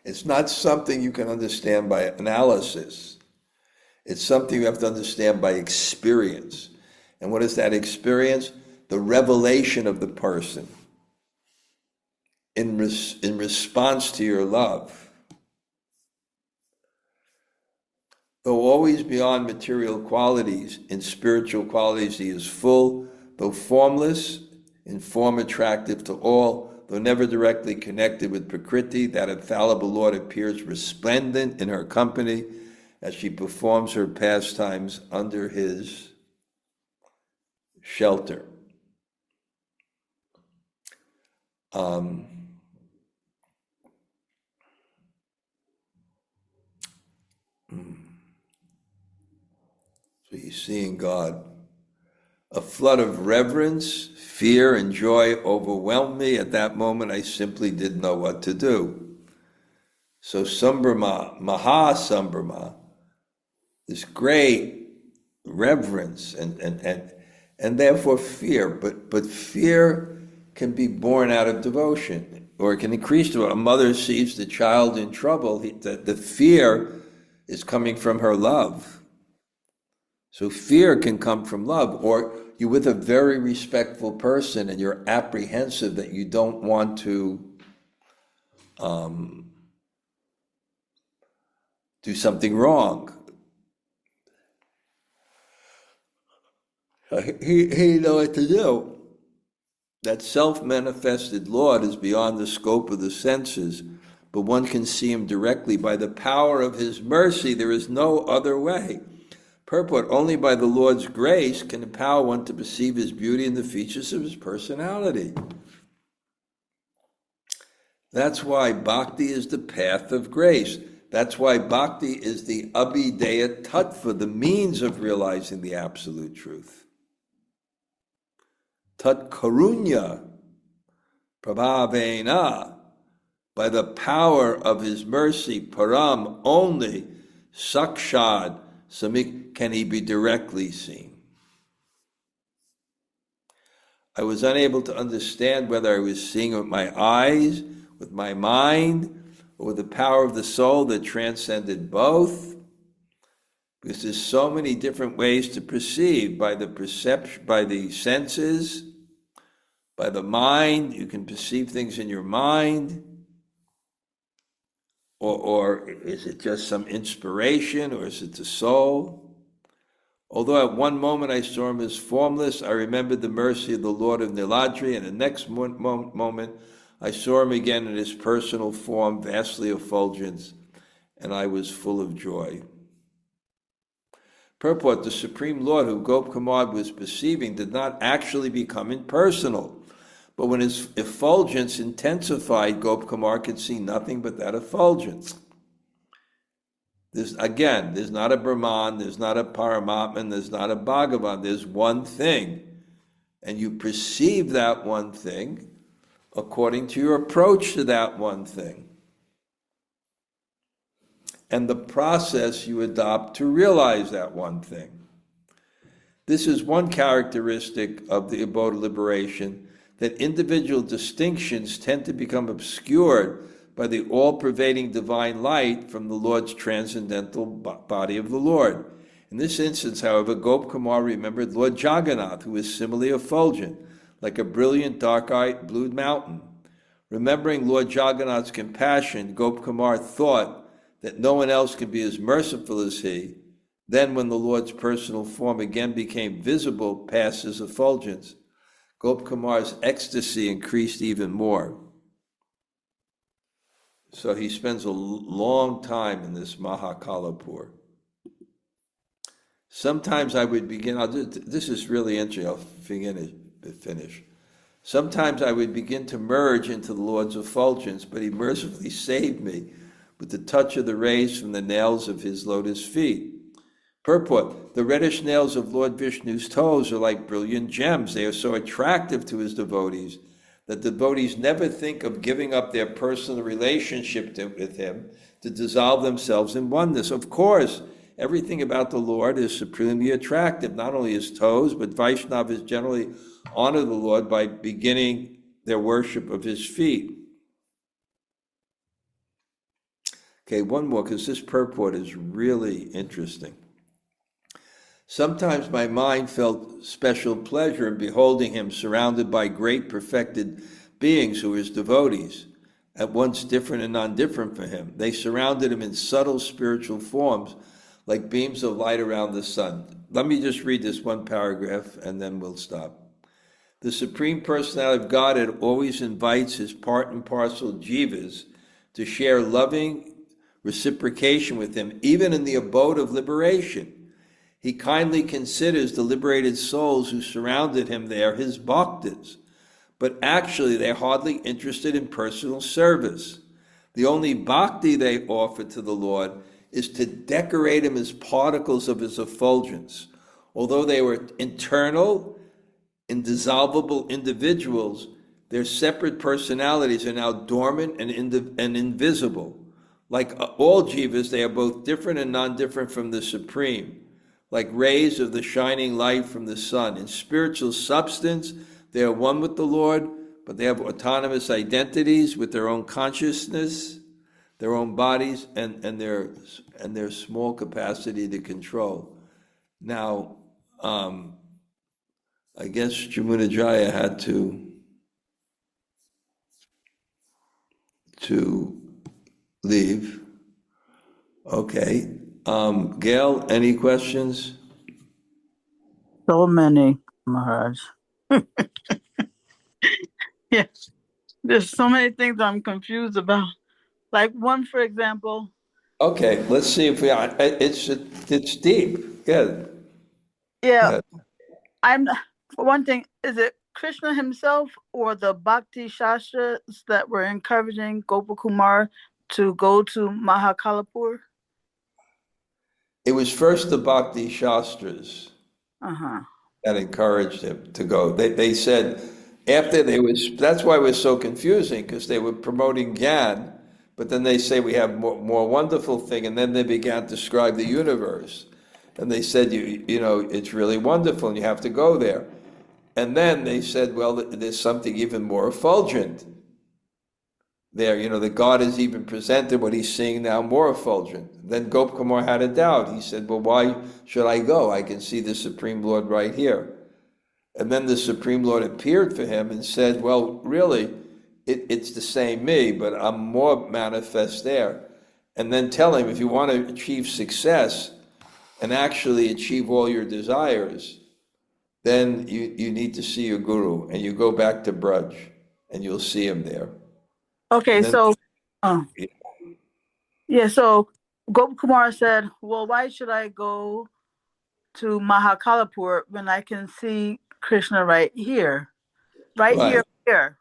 It's not something you can understand by analysis. It's something you have to understand by experience. And what is that experience? The revelation of the person in response to your love. Though always beyond material qualities, in spiritual qualities he is full, though formless, in form attractive to all, though never directly connected with Prakriti, that infallible Lord appears resplendent in her company as she performs her pastimes under his shelter. So he's seeing God. A flood of reverence, fear, and joy overwhelmed me. At that moment, I simply didn't know what to do. So Sambhrama, Mahasambhrama, this great reverence and therefore fear, but fear can be born out of devotion, or it can increase to it. A mother sees the child in trouble, the fear is coming from her love. So fear can come from love, or you're with a very respectful person and you're apprehensive that you don't want to do something wrong. He know what to do. That self-manifested Lord is beyond the scope of the senses, but one can see him directly by the power of his mercy. There is no other way. Purport, only by the Lord's grace can empower one to perceive his beauty and the features of his personality. That's why bhakti is the path of grace. That's why bhakti is the abhideya tattva, the means of realizing the absolute truth. Tat karunya prabhavena, by the power of his mercy, param, only, sakshad, samik, can he be directly seen. I was unable to understand whether I was seeing with my eyes, with my mind, or with the power of the soul that transcended both, because there's so many different ways to perceive. By the perception, by the senses, by the mind, you can perceive things in your mind, or is it just some inspiration, or is it the soul? Although at one moment I saw him as formless, I remembered the mercy of the Lord of Niladri, and the next moment I saw him again in his personal form, vastly effulgent, and I was full of joy. Purport, the Supreme Lord who Gopkumar was perceiving did not actually become impersonal, but when his effulgence intensified, Gopkumar could see nothing but that effulgence. There's not a Brahman, there's not a Paramatman, there's not a Bhagavan, there's one thing. And you perceive that one thing according to your approach to that one thing. And the process you adopt to realize that one thing. This is one characteristic of the abode of liberation, that individual distinctions tend to become obscured by the all-pervading divine light from the Lord's transcendental body of the Lord. In this instance, however, Gopkumar remembered Lord Jagannath, who is similarly effulgent, like a brilliant dark-eyed blue mountain. Remembering Lord Jagannath's compassion, Gopkumar thought that no one else could be as merciful as he. Then, when the Lord's personal form again became visible past his effulgence, Gopkumar's ecstasy increased even more. So he spends a long time in this Mahakalapur. Sometimes I would begin, this is really interesting, I'll finish. Sometimes I would begin to merge into the Lord's effulgence, but he mercifully saved me with the touch of the rays from the nails of his lotus feet. Purport, the reddish nails of Lord Vishnu's toes are like brilliant gems. They are so attractive to his devotees that the devotees never think of giving up their personal relationship with him to dissolve themselves in oneness. Of course, everything about the Lord is supremely attractive. Not only his toes, but Vaishnavas generally honor the Lord by beginning their worship of his feet. Okay, one more, because this purport is really interesting. Sometimes my mind felt special pleasure in beholding him surrounded by great perfected beings who were his devotees, at once different and non-different from him. They surrounded him in subtle spiritual forms, like beams of light around the sun. Let me just read this one paragraph and then we'll stop. The Supreme Personality of Godhead always invites his part and parcel jivas to share loving reciprocation with him, even in the abode of liberation. He kindly considers the liberated souls who surrounded him there his bhaktas, but actually they're hardly interested in personal service. The only bhakti they offer to the Lord is to decorate him as particles of his effulgence. Although they were internal, indissoluble individuals, their separate personalities are now dormant and invisible. Like all jivas, they are both different and non-different from the Supreme, like rays of the shining light from the sun. In spiritual substance, they are one with the Lord, but they have autonomous identities with their own consciousness, their own bodies, and their small capacity to control. Now, I guess Jamunajaya had to leave. Okay. Gail, any questions? So many, Maharaj. Yes, there's so many things I'm confused about. Like one, for example. Okay, let's see if it's deep. Good. Yeah, Good. for one thing, is it Krishna himself or the Bhakti Shastras that were encouraging Gopakumar to go to Mahakalapur? It was first the Bhakti Shastras Uh-huh. that encouraged him to go. They said after that's why it was so confusing, because they were promoting Gyan, but then they say we have more wonderful thing, and then they began to describe the universe. And they said, you know, it's really wonderful and you have to go there. And then they said, well, there's something even more effulgent there, you know, that God has even presented what he's seeing now more effulgent. Then Gopakumar had a doubt. He said, well, why should I go? I can see the Supreme Lord right here. And then the Supreme Lord appeared for him and said, well, really, it's the same me, but I'm more manifest there. And then tell him, if you want to achieve success and actually achieve all your desires, then you need to see your guru, and you go back to Braj, and you'll see him there. Okay, then, so so Gopakumar said, well, why should I go to Mahakalapur when I can see Krishna right here? Right here, where?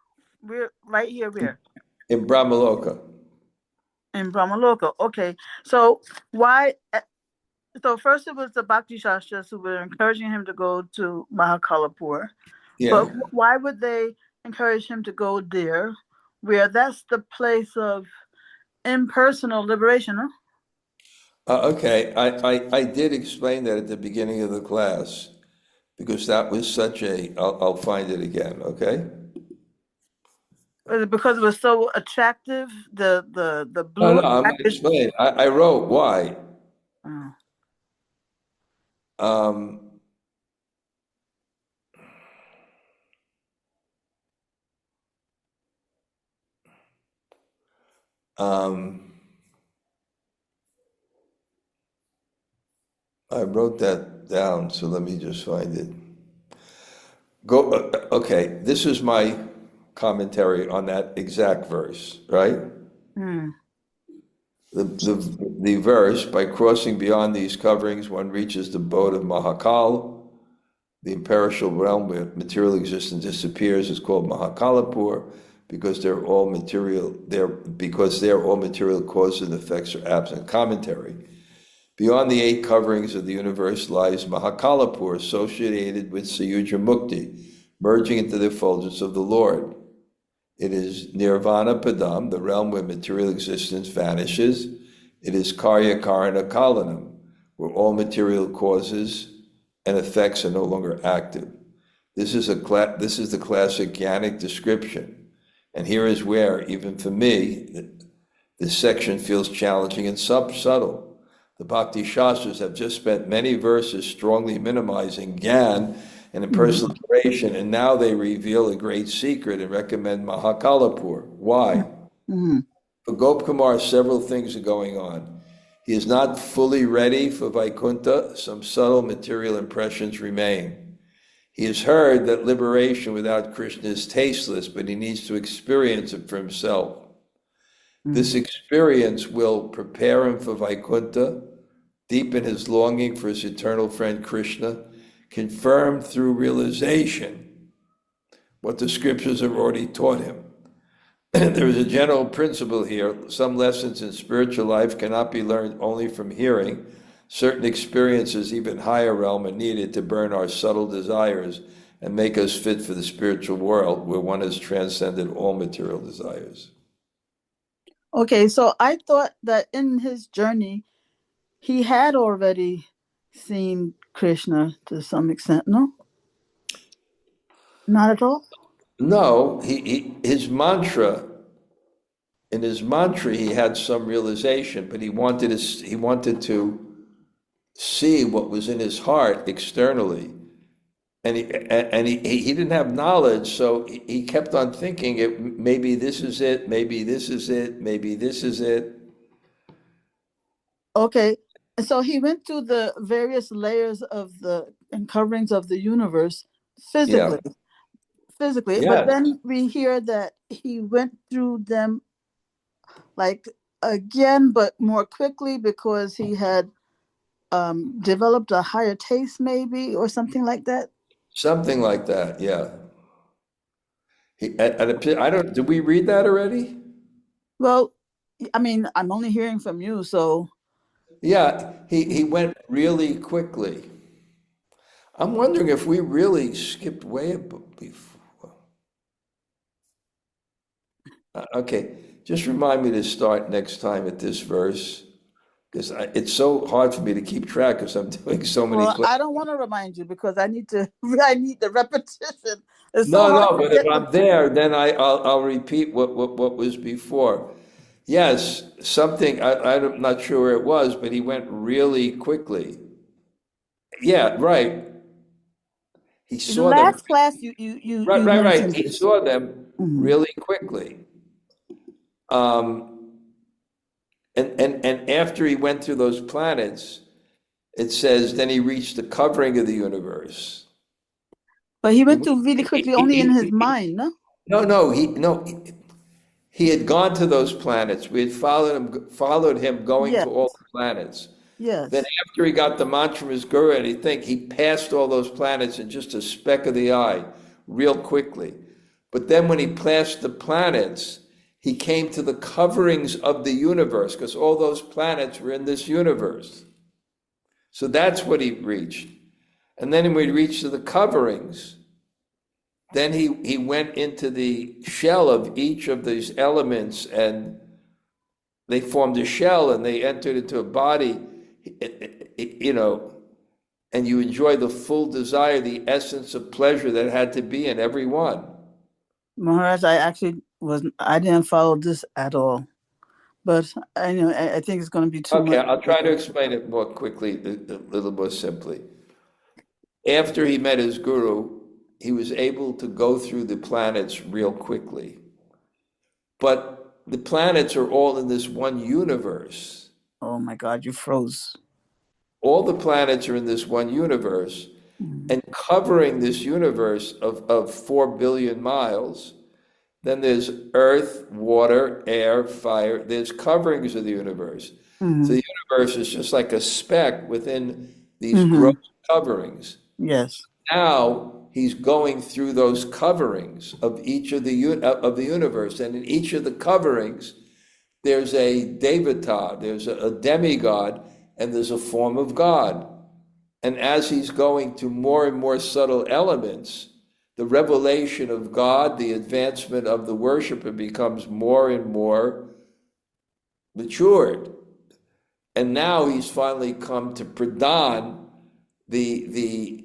Right here, where? In Brahmaloka. In Brahmaloka. Okay, so why? So first it was the Bhakti Shastras who were encouraging him to go to Mahakalapur. Yeah. But why would they encourage him to go there, where that's the place of impersonal liberation? Huh? Okay, I did explain that at the beginning of the class, because that was such I'll find it again, okay? Was it because it was so attractive, the blue? No, I'm going to explain. I wrote why. Oh. I wrote that down, so let me just find it. Okay, this is my commentary on that exact verse, right? The verse, by crossing beyond these coverings, one reaches the abode of Mahakal, the imperishable realm where material existence disappears, is called Mahakalapur, because they're all material causes and effects are absent. Commentary. Beyond the 8 coverings of the universe lies Mahakalapur, associated with Sayuja Mukti, merging into the effulgence of the Lord. It is Nirvana Padam, the realm where material existence vanishes. It is Karya Karana Kalanam, where all material causes and effects are no longer active. This is the classic Jnanic description. And here is where, even for me, this section feels challenging and subtle. The Bhakti Shastras have just spent many verses strongly minimizing Jnana and impersonal liberation, and now they reveal a great secret and recommend Mahakalapur. Why? For Gopkumar, several things are going on. He is not fully ready for Vaikuntha. Some subtle material impressions remain. He has heard that liberation without Krishna is tasteless, but he needs to experience it for himself. This experience will prepare him for Vaikuntha, deepen his longing for his eternal friend Krishna, confirm through realization what the scriptures have already taught him. There is a general principle here. Some lessons in spiritual life cannot be learned only from hearing. Certain experiences, even higher realm, are needed to burn our subtle desires and make us fit for the spiritual world where one has transcended all material desires. Okay, so I thought that in his journey, he had already seen Krishna to some extent, no? Not at all? No, his mantra, in his mantra, he had some realization, but he wanted to see what was in his heart externally. And he didn't have knowledge, so he kept on thinking, maybe this is it, maybe this is it, maybe this is it. Okay, so he went through the various layers of the and coverings of the universe physically. Yeah. Physically, Yeah. but then we hear that he went through them like again, but more quickly because he had developed a higher taste, maybe, or something like that. Something like that, yeah. I don't, did we read that already? Well, I mean, I'm only hearing from you, so. Yeah, he went really quickly. I'm wondering if we really skipped way before. Okay, just remind me to start next time at this verse, because it's so hard for me to keep track because I'm doing so many. Well, I don't want to remind you because I need the repetition. It's so No, hard no, to but if get I'm there, then I'll repeat what was before. Yes, something, I'm not sure where it was, but he went really quickly. Yeah, right. He the saw them. last class you Right. mentioned He this. saw them really quickly. And after he went through those planets, it says, then he reached the covering of the universe. But he went through really quickly, only in his mind, no? He had gone to those planets. We had followed him going Yes, to all the planets. yes. Then after he got the mantra from his guru, and he passed all those planets in just a speck of the eye, real quickly. But then when he passed the planets, he came to the coverings of the universe, because all those planets were in this universe. So that's what he reached. And then when he reached to the coverings, then he went into the shell of each of these elements, and they formed a shell, and they entered into a body, and you enjoy the full desire, the essence of pleasure that had to be in every one. Maharaj, I didn't follow this at all. But I think it's going to be too much. Okay, I'll try to explain it more quickly, a little more simply. After he met his guru, he was able to go through the planets real quickly. But the planets are all in this one universe. Oh my God, you froze. All the planets are in this one universe, and covering this universe of 4 billion miles, then there's earth, water, air, fire. There's coverings of the universe. So the universe is just like a speck within these gross coverings. Yes. Now he's going through those coverings of each of the universe, and in each of the coverings, there's a devata, there's a demigod, and there's a form of God. And as he's going to more and more subtle elements, the revelation of God, the advancement of the worshiper becomes more and more matured. And now he's finally come to Pradhan, the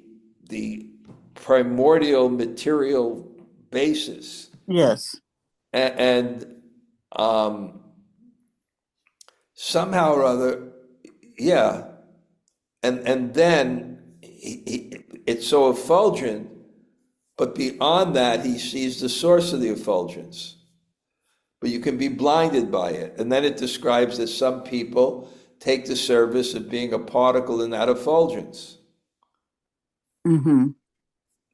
primordial material basis. Yes. And somehow or other, yeah. And then it's so effulgent, but beyond that, he sees the source of the effulgence. But you can be blinded by it. And then it describes that some people take the service of being a particle in that effulgence. Mm-hmm.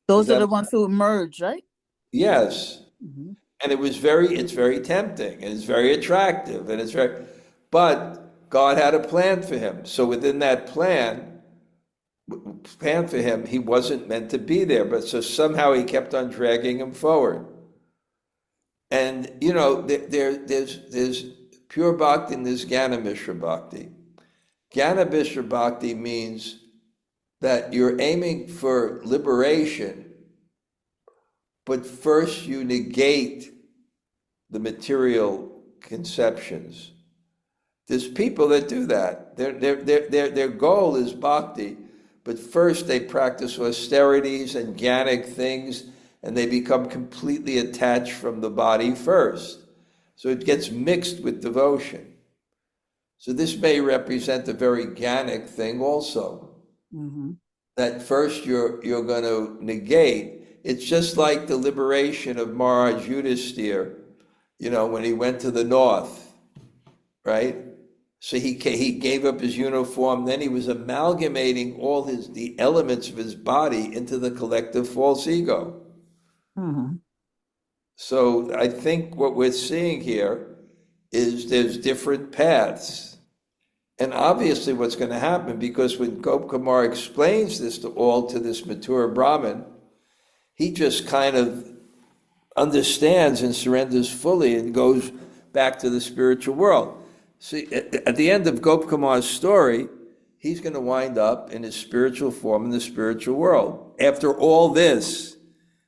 Those are the ones who emerge, right? Yes. Mm-hmm. And it's very tempting, and it's very attractive, and but God had a plan for him. So within that plan for him, he wasn't meant to be there, but so somehow he kept on dragging him forward. And there's pure bhakti and there's Jnana Mishra bhakti. Jnana Mishra bhakti means that you're aiming for liberation, but first you negate the material conceptions. There's people that do that. Their goal is bhakti, but first they practice austerities and jnanic things, and they become completely attached from the body first. So it gets mixed with devotion. So this may represent a very jnanic thing also. Mm-hmm. That first you're going to negate. It's just like the liberation of Maharaj Yudhisthira, when he went to the north, right? So he gave up his uniform, then he was amalgamating all the elements of his body into the collective false ego. Mm-hmm. So I think what we're seeing here is there's different paths. And obviously what's going to happen, because when Gop Kumar explains this to this mature Brahmin, he just kind of understands and surrenders fully and goes back to the spiritual world. See, at the end of Gop Kumar's story, he's going to wind up in his spiritual form in the spiritual world. After all this,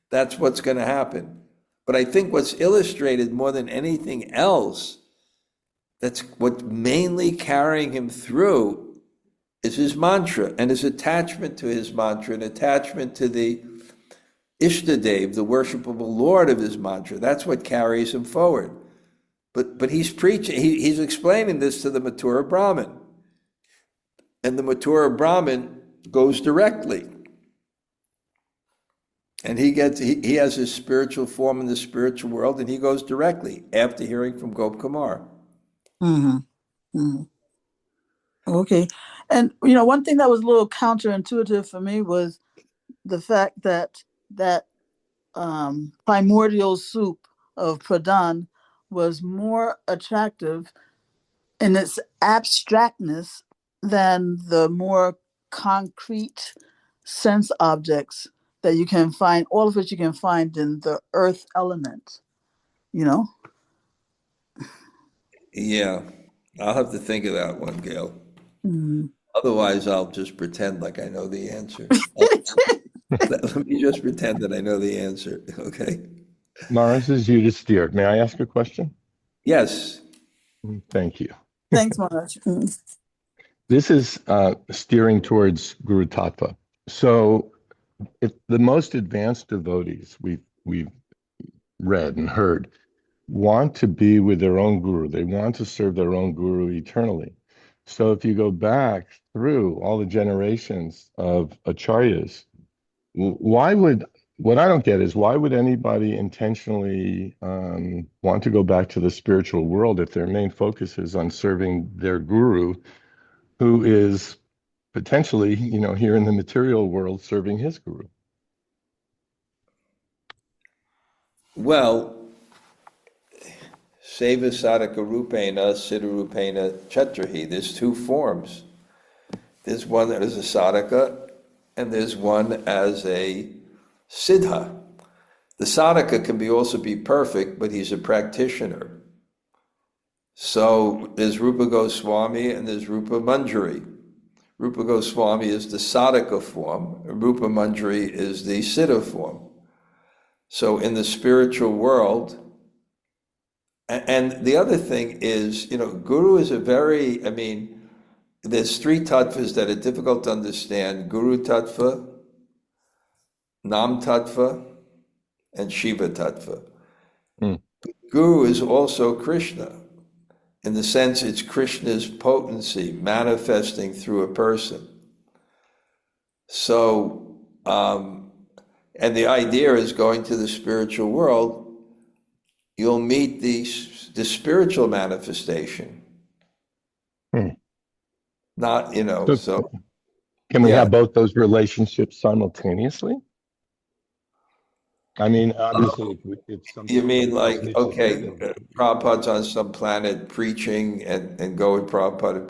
that's what's going to happen. But I think what's illustrated more than anything else, that's what mainly carrying him through, is his mantra and his attachment to his mantra and attachment to the Ishtadev, the worshipable Lord of his mantra. That's what carries him forward. But he's preaching, he's explaining this to the Mathura Brahmin. And the Mathura Brahmin goes directly. And he has his spiritual form in the spiritual world, and he goes directly after hearing from Gop Kumar. Mm-hmm. Mm-hmm. Okay. And, one thing that was a little counterintuitive for me was the fact that primordial soup of Pradhan was more attractive in its abstractness than the more concrete sense objects that you can find, all of which you can find in the earth element, Yeah, I'll have to think of that one, Gail. Mm-hmm. Otherwise, I'll just pretend like I know the answer. Let me just pretend that I know the answer, okay? Maharaj is Yudhisthira. May I ask a question? Yes. Thank you. Thanks, Maharaj. This is steering towards Guru Tattva. So if the most advanced devotees we've read and heard want to be with their own guru. They want to serve their own guru eternally. So if you go back through all the generations of acharyas, what I don't get is why would anybody intentionally want to go back to the spiritual world if their main focus is on serving their guru, who is potentially, here in the material world serving his guru? Well, Seva Sadhaka Rupena, Siddha Rupena Chatrahi. There's two forms. There's one that is a sadhaka, and there's one as a siddha. The sadhaka can also be perfect, but he's a practitioner. So there's Rupa Goswami and there's Rupa Manjari. Rupa Goswami is the sadhaka form, and Rupa Manjari is the siddha form. So in the spiritual world, and the other thing is, Guru is there's three tattvas that are difficult to understand: Guru tattva, Nam tattva, and Shiva tattva. Guru is also Krishna. In the sense, it's Krishna's potency manifesting through a person. So, and the idea is going to the spiritual world, you'll meet the spiritual manifestation. Not, so. Can we have both those relationships simultaneously? I mean, obviously, it's something. You mean like, okay, Prabhupada's on some planet preaching and go with Prabhupada.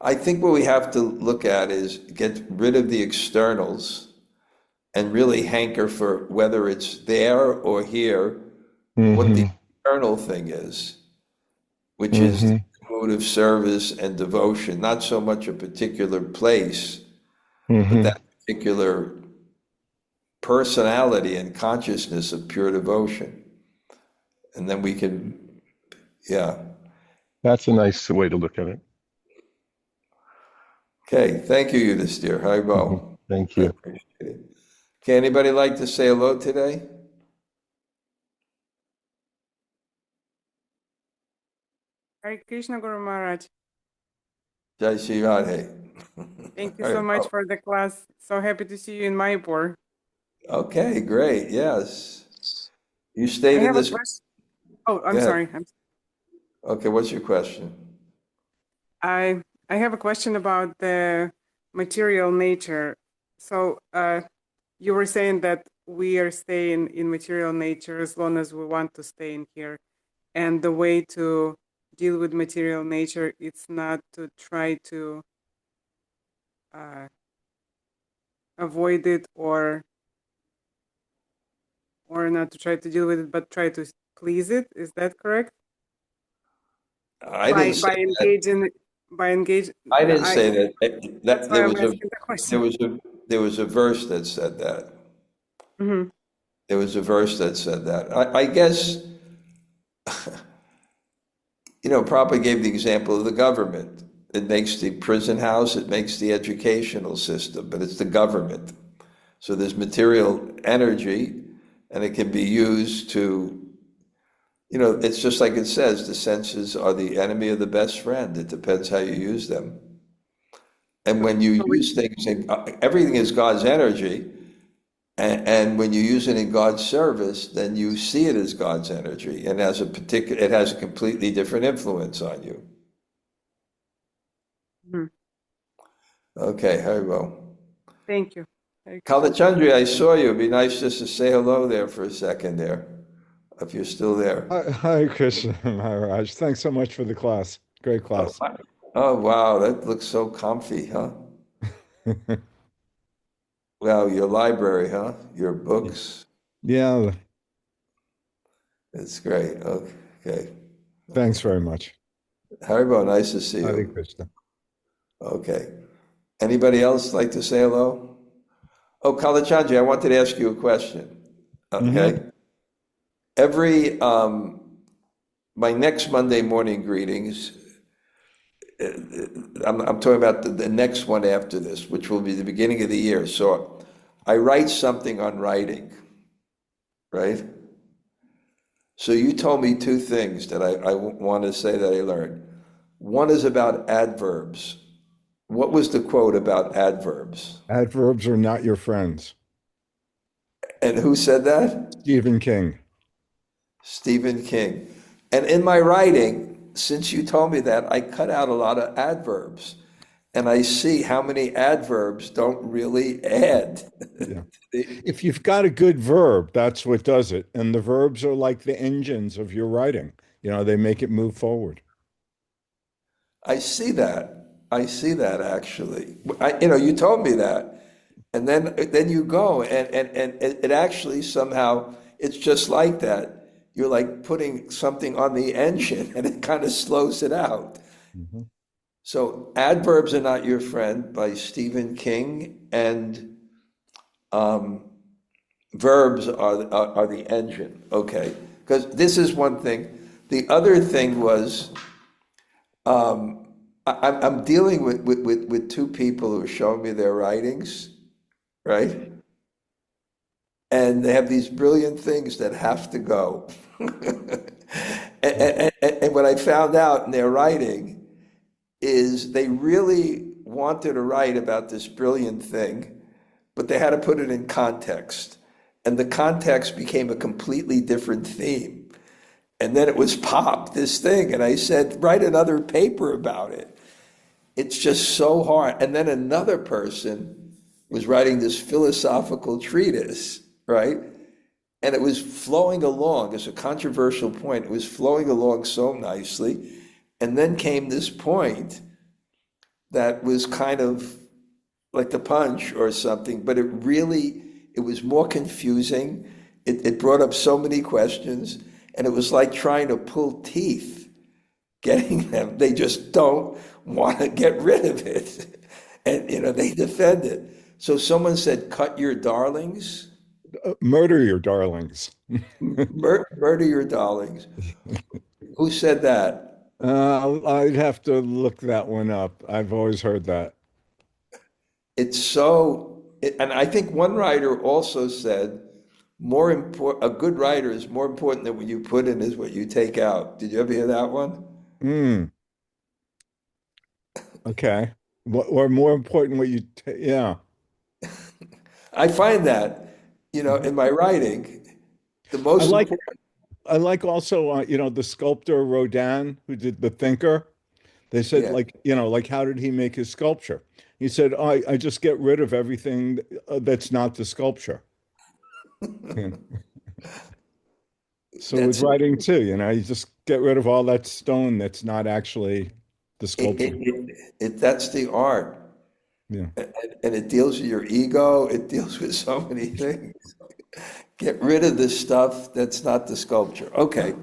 I think what we have to look at is get rid of the externals and really hanker for whether it's there or here, what the internal thing is, which is the mood of service and devotion, not so much a particular place, but that particular personality and consciousness of pure devotion. And then we can, That's a nice way to look at it. Okay, thank you, Yudhisthira. Haribol. Thank you. I appreciate it. Okay, anybody like to say hello today? Hare Krishna, Guru Maharaj. Jai Shri Radhe. Thank you so much for the class. So happy to see you in Mayapur. Okay, great. Yes. You stayed in this. Oh, I'm sorry. Okay, what's your question? I have a question about the material nature. So you were saying that we are staying in material nature as long as we want to stay in here. And the way to deal with material nature, it's not to try to avoid it or not to try to deal with it, but try to please it. Is that correct? I didn't say that. I didn't say that. That's why I'm asking the question. There was a verse that said that. There was a verse that said that. I guess, Prabhupada gave the example of the government. It makes the prison house, it makes the educational system, but it's the government. So there's material energy, and it can be used to, it's just like it says, the senses are the enemy of the best friend. It depends how you use them. And when you use things, everything is God's energy, and when you use it in God's service, then you see it as God's energy, and it has a completely different influence on you. Okay, Haribol. Thank you. Kalachandri, I saw you. It'd be nice just to say hello there for a second there, if you're still there. Hi, Krishna Maharaj. Thanks so much for the class. Great class. Oh, wow, that looks so comfy, huh? Wow, your library, huh? Your books. Yeah. It's great. Okay. Thanks very much. Haribol, nice to see you. Hare Krishna. Okay. Anybody else like to say hello? Oh, Kalachandri, I wanted to ask you a question. Okay. My next Monday morning greetings, I'm talking about the next one after this, which will be the beginning of the year. So I write something on writing, right? So you told me two things that I want to say that I learned. One is about adverbs. What was the quote about adverbs? Adverbs are not your friends. And who said that? Stephen King. Stephen King. And in my writing, since you told me that, I cut out a lot of adverbs. And I see how many adverbs don't really add. Yeah. If you've got a good verb, that's what does it. And the verbs are like the engines of your writing. They make it move forward. I see that actually. You told me that. And then you go and it actually somehow, it's just like that. You're like putting something on the engine and it kind of slows it out. So Adverbs Are Not Your Friend by Stephen King, and verbs are the engine. Okay, because this is one thing. The other thing was I'm dealing with two people who are showing me their writings, right? And they have these brilliant things that have to go. And what I found out in their writing is they really wanted to write about this brilliant thing, but they had to put it in context. And the context became a completely different theme. And then it was pop, this thing. And I said, write another paper about it. It's just so hard. And then another person was writing this philosophical treatise, right? And it was flowing along. It's a controversial point. It was flowing along so nicely. And then came this point that was kind of like the punch or something, but it was more confusing. It brought up so many questions, and it was like trying to pull teeth, getting them. They just don't want to get rid of it. And, they defend it. So someone said, cut your darlings. Murder your darlings. Murder your darlings. Who said that? I'd have to look that one up. I've always heard that. And I think one writer also said, a good writer is more important than what you put in is what you take out. Did you ever hear that one? Okay. Or more important, yeah. I find that, in my writing, the most important. I like also, the sculptor Rodin who did The Thinker. They said, Yeah. how did he make his sculpture? He said, oh, I just get rid of everything that's not the sculpture. So with writing too, you just get rid of all that stone that's not actually the sculpture. That's the art. Yeah. And it deals with your ego. It deals with so many things. Get rid of the stuff that's not the sculpture. Okay.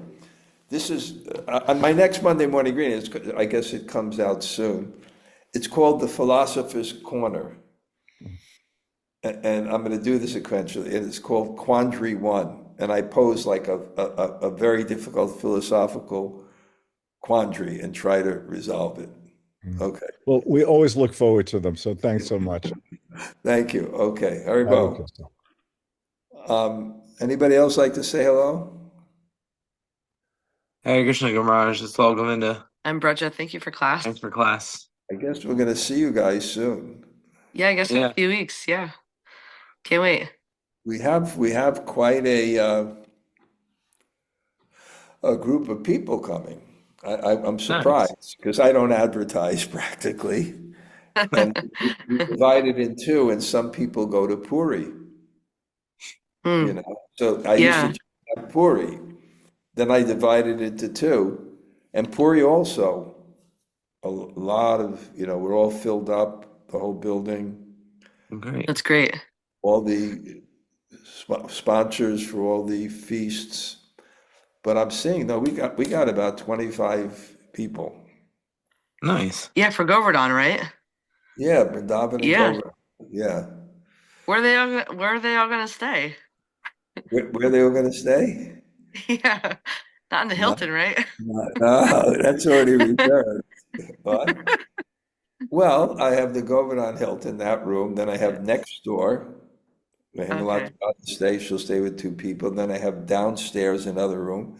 This is on my next Monday morning reading. I guess it comes out soon. It's called The Philosopher's Corner. And I'm going to do this sequentially. And it's called Quandary One. And I pose like a very difficult philosophical quandary and try to resolve it. Okay. Well, we always look forward to them. So thanks so much. Thank you. Okay. Haribo. Anybody else like to say hello? Hare Krishna Gamaraj, it's all Govinda. I'm Bṛhad. Thank you for class. Thanks for class. I guess we're going to see you guys soon. Yeah, I guess in a few weeks. Yeah. Can't wait. We have quite a group of people coming. I'm surprised because I don't advertise practically. And we divide it in two, and some people go to Puri. So I used to have Puri. Then I divided it into two. And Puri also, a lot of, we're all filled up, the whole building. Great. That's great. All the sponsors for all the feasts. But I'm seeing, we got about 25 people. Nice. Yeah, for Govardhan, right? Yeah, Vrindavan and Govardhan. Yeah. Where are they all gonna stay? Where are they all going to stay? Yeah. Not in the Hilton, right? No, that's already reserved. What? Well, I have the Govardhan Hilton, that room. Then I have next door. Himalayan stay. She'll stay with two people. Then I have downstairs another room.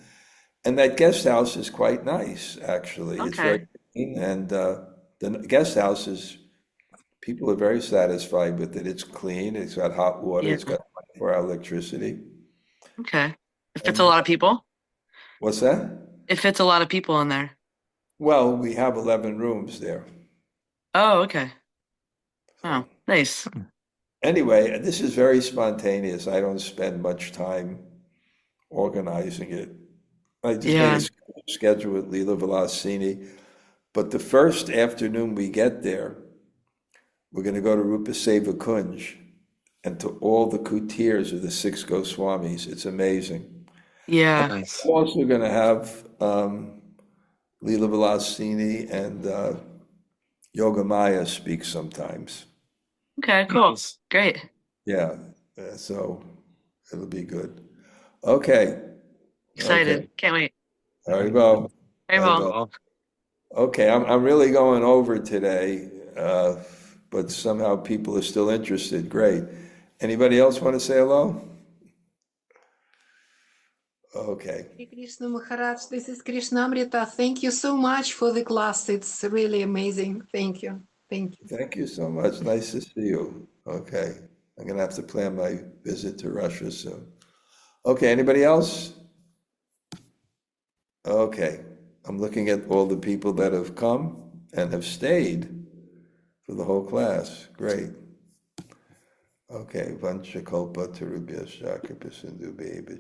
And that guest house is quite nice, actually. It's very clean. And the guest house people are very satisfied with it. It's clean. It's got hot water. It's got 24-hour electricity. Okay. It fits a lot of people? What's that? It fits a lot of people in there. Well, we have 11 rooms there. Oh, okay. Oh, nice. Anyway, this is very spontaneous. I don't spend much time organizing it. I just made a schedule with Leela Vilasini. But the first afternoon we get there, we're going to go to Rupa Seva Kunj and to all the kutirs of the 6 Goswamis. It's amazing. Yeah. Nice. We're also going to have Leela Vilasini and Yogamaya speak sometimes. Okay, cool. Great. Yeah, so it'll be good. Okay. Excited. Okay. Can't wait. Haribo. Haribo. Okay, I'm really going over today, but somehow people are still interested. Great. Anybody else want to say hello? Okay. Hare Krishna Maharaj, this is Krishna-katha. Thank you so much for the class. It's really amazing. Thank you. Thank you. Thank you so much. Nice to see you. Okay. I'm going to have to plan my visit to Russia soon. Okay, anybody else? Okay. I'm looking at all the people that have come and have stayed for the whole class. Great. Okay. Vanchakalpa Tarubhyascha Kripa Sindhu Baby.